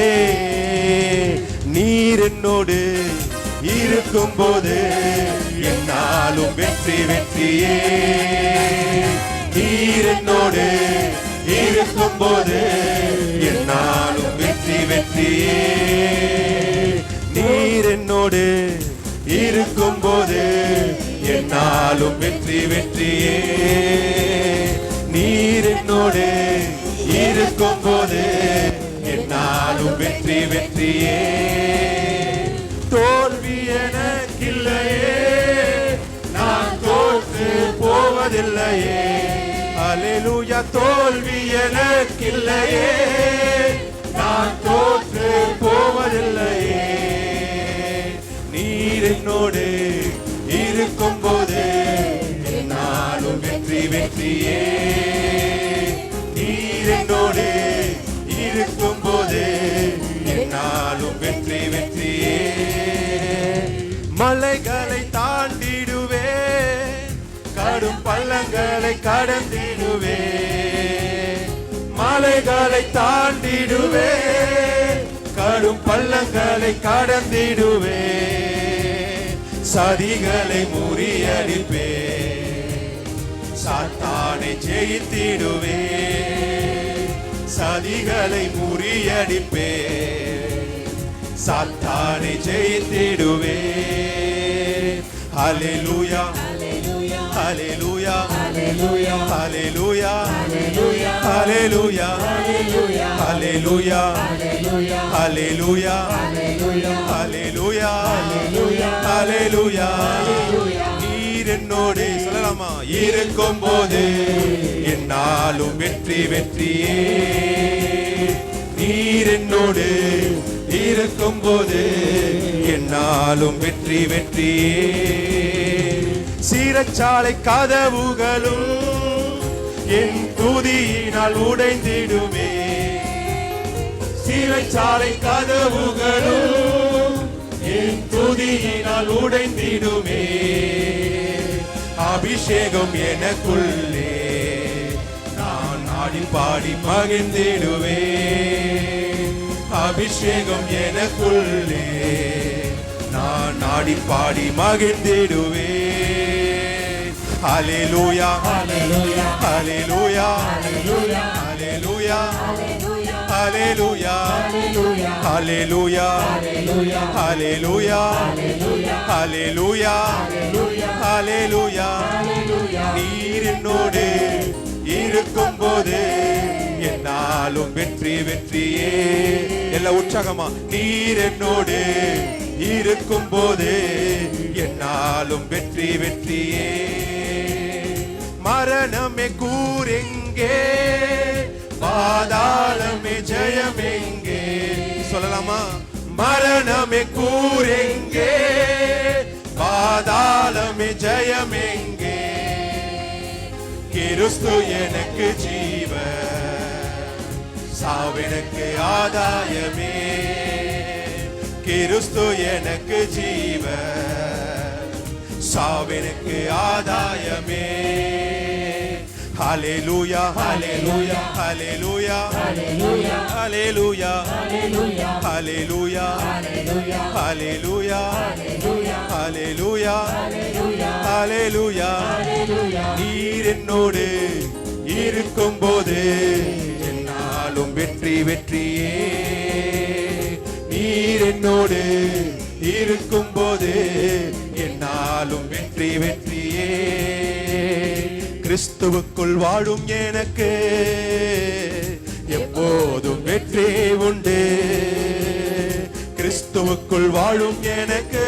நீர் என்னோடு இருக்கும் போது என்னாலும் வெற்றி வெற்றியே நீர் என்னோடு இருக்கும் போது என்னாலும் வெற்றி வெற்றியே நீர் என்னோடு இருக்கும் போது என்னாலும் வெற்றி வெற்றியே நீர் என்னோடு இருக்கும் போது என்னாலும் வெற்றி வெற்றியே தோல்வி எனக்கில்லையே நான் தோற்று போவதில்லையே அல்லேலூயா தோல்வி எனக்கில்லையே நான் தோற்று போவதில்லையே நீர் என்னோடு இருக்கும் போது என்னாலும் வெற்றி வெற்றியே நீர் என்னோடு இருக்கும் போது என்னாலும் வெற்றி வெற்றியே மலைகளை தாண்டிடுவே கடும் பள்ளங்களை கடந்திடுவே மலைகளை தாண்டிடுவே கடும் பள்ளங்களை கடந்திடுவே சதிகளை முறியடிப்பே சாத்தானை ஜெயித்திடுவே சதிகளை முறியடிப்பே சாத்தானை ஜெயித்திடுவே ஹல்லேலூயா ஹல்லேலூயா ஹல்லேலூயா ஹல்லேலூயா ஹல்லேலூயா ஹல்லேலூயா ஹல்லேலூயா ஹல்லேலூயா ஹல்லேலூயா நீர் என்னோடு சொல்லலாமா இருக்கும் போது என்னாலும் வெற்றி வெற்றியே. நீர் என்னோடு இருக்கும் போது என்னாலும் வெற்றி வெற்றியே. சிறைச்சாலை கதவுகளும் என் துதியினால் உடைந்திடுமே. சிறைச்சாலை கதவுகளும் என் துதியினால் உடைந்திடுமே. அபிஷேகம் எனக்குள்ளே நான் ஆடி பாடி மகிழ்ந்திடுவே. அபிஷேகம் எனக்குள்ளே நான் ஆடி பாடி மகிழ்ந்திடுவே. ஹல்லேலூயா ஹல்லேலூயா ஹல்லேலூயா ஹல்லேலூயா ஹல்லேலூயா ஹல்லேலூயா ஹல்லேலூயா ஹல்லேலூயா ஹல்லேலூயா. நீர் என்னோடு இருக்கும் போது என்னாலும் வெற்றி வெற்றியே. எல்லா உற்சாகமா நீர் என்னோடு இருக்கும் போது என்னாலும் வெற்றி வெற்றியே. மரணமே கூரெங்கே, பாதாளமே ஜெயமெங்கே. சொல்லலாமா மரணமே கூரெங்கே, பாதாளமே ஜெயமெங்கே. கிறிஸ்து எனக்கு ஜீவ, சாவெனக்கு ஆதாயமே. கிறிஸ்து எனக்கு ஜீவ, சாவெனக்கு ஆதாயமே. ஹல்லேலூயா ஹல்லேலூயா ஹல்லேலூயா ஹல்லேலூயா ஹல்லேலூயா ஹல்லேலூயா ஹல்லேலூயா ஹல்லேலூயா. நீர் என்னோடு இருக்கும் போது என்னாலும் வெற்றி வெற்றியே. நீர் என்னோடு இருக்கும் போது என்னாலும் வெற்றி வெற்றியே. கிறிஸ்துவுக்குள் வாழும் எனக்கு எப்போதும் வெற்றி உண்டு. கிறிஸ்துவுக்குள் வாழும் எனக்கு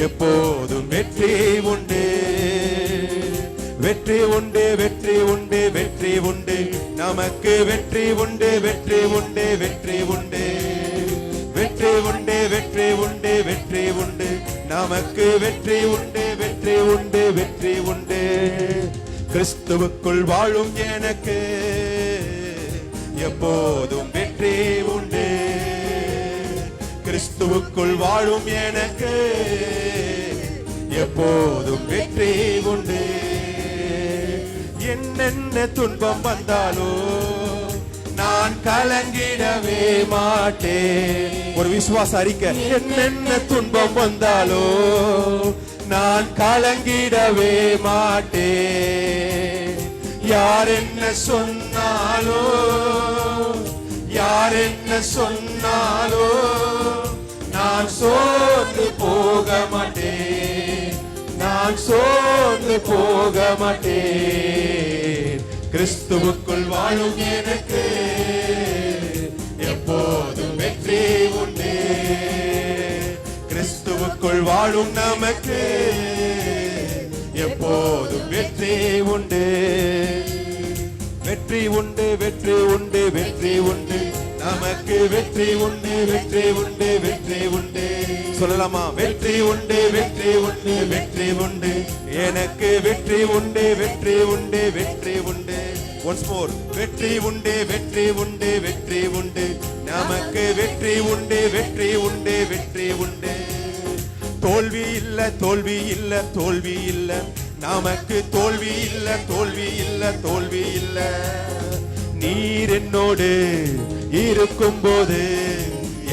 எப்போதும் வெற்றி உண்டு. வெற்றி உண்டு வெற்றி உண்டு வெற்றி உண்டு, நமக்கு வெற்றி உண்டு வெற்றி உண்டு வெற்றி உண்டு. வெற்றி உண்டு வெற்றி உண்டு வெற்றி உண்டு, நமக்கு வெற்றி உண்டு வெற்றி உண்டு வெற்றி உண்டு. கிறிஸ்துவுக்குள் வாழும் எனக்கு எப்போதும் வெற்றி உண்டு. கிறிஸ்துவுக்குள் வாழும் எனக்கு எப்போதும் வெற்றி உண்டு. என்னென்ன துன்பம் வந்தாலோ நான் கலங்கிடவே மாட்டேன். ஒரு விசுவாச அறிக்கை. என்னென்ன துன்பம் வந்தாலோ நான் கலங்கிடவே மாட்டேன். யார் என்ன சொன்னாலோ, யார் என்ன சொன்னாலோ நான் சோர்ந்து போக மாட்டேன். நான் சோர்ந்து போக மாட்டேன். கிறிஸ்துவுக்குள் வாழும் எனக்கு எப்போதும் வெற்றி உண்டு. கிறிஸ்துவுக்குள் வாழும் நமக்கு எப்போதும் வெற்றி உண்டு. வெற்றி உண்டு வெற்றி உண்டு வெற்றி உண்டு, நமக்கு வெற்றி உண்டு வெற்றி உண்டு வெற்றி உண்டு. சொல்லலாமா வெற்றி உண்டு வெற்றி உண்டு வெற்றி உண்டு, எனக்கு வெற்றி உண்டு வெற்றி உண்டு வெற்றி உண்டு. once more வெற்றி உண்டு வெற்றி உண்டு வெற்றி உண்டு, நமக்கு வெற்றி உண்டு வெற்றி உண்டு வெற்றி உண்டு. தோல்வி இல்ல தோல்வி இல்ல தோல்வி இல்ல, நமக்கு தோல்வி இல்ல தோல்வி இல்ல தோல்வி இல்ல. நீர் என்னோடு இருக்கும் போது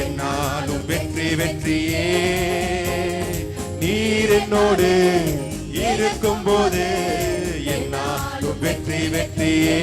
என்னாலும் வெற்றி வெற்றியே. நீர் என்னோடு இருக்கும் போது என்னாலும் வெற்றி வெற்றியே.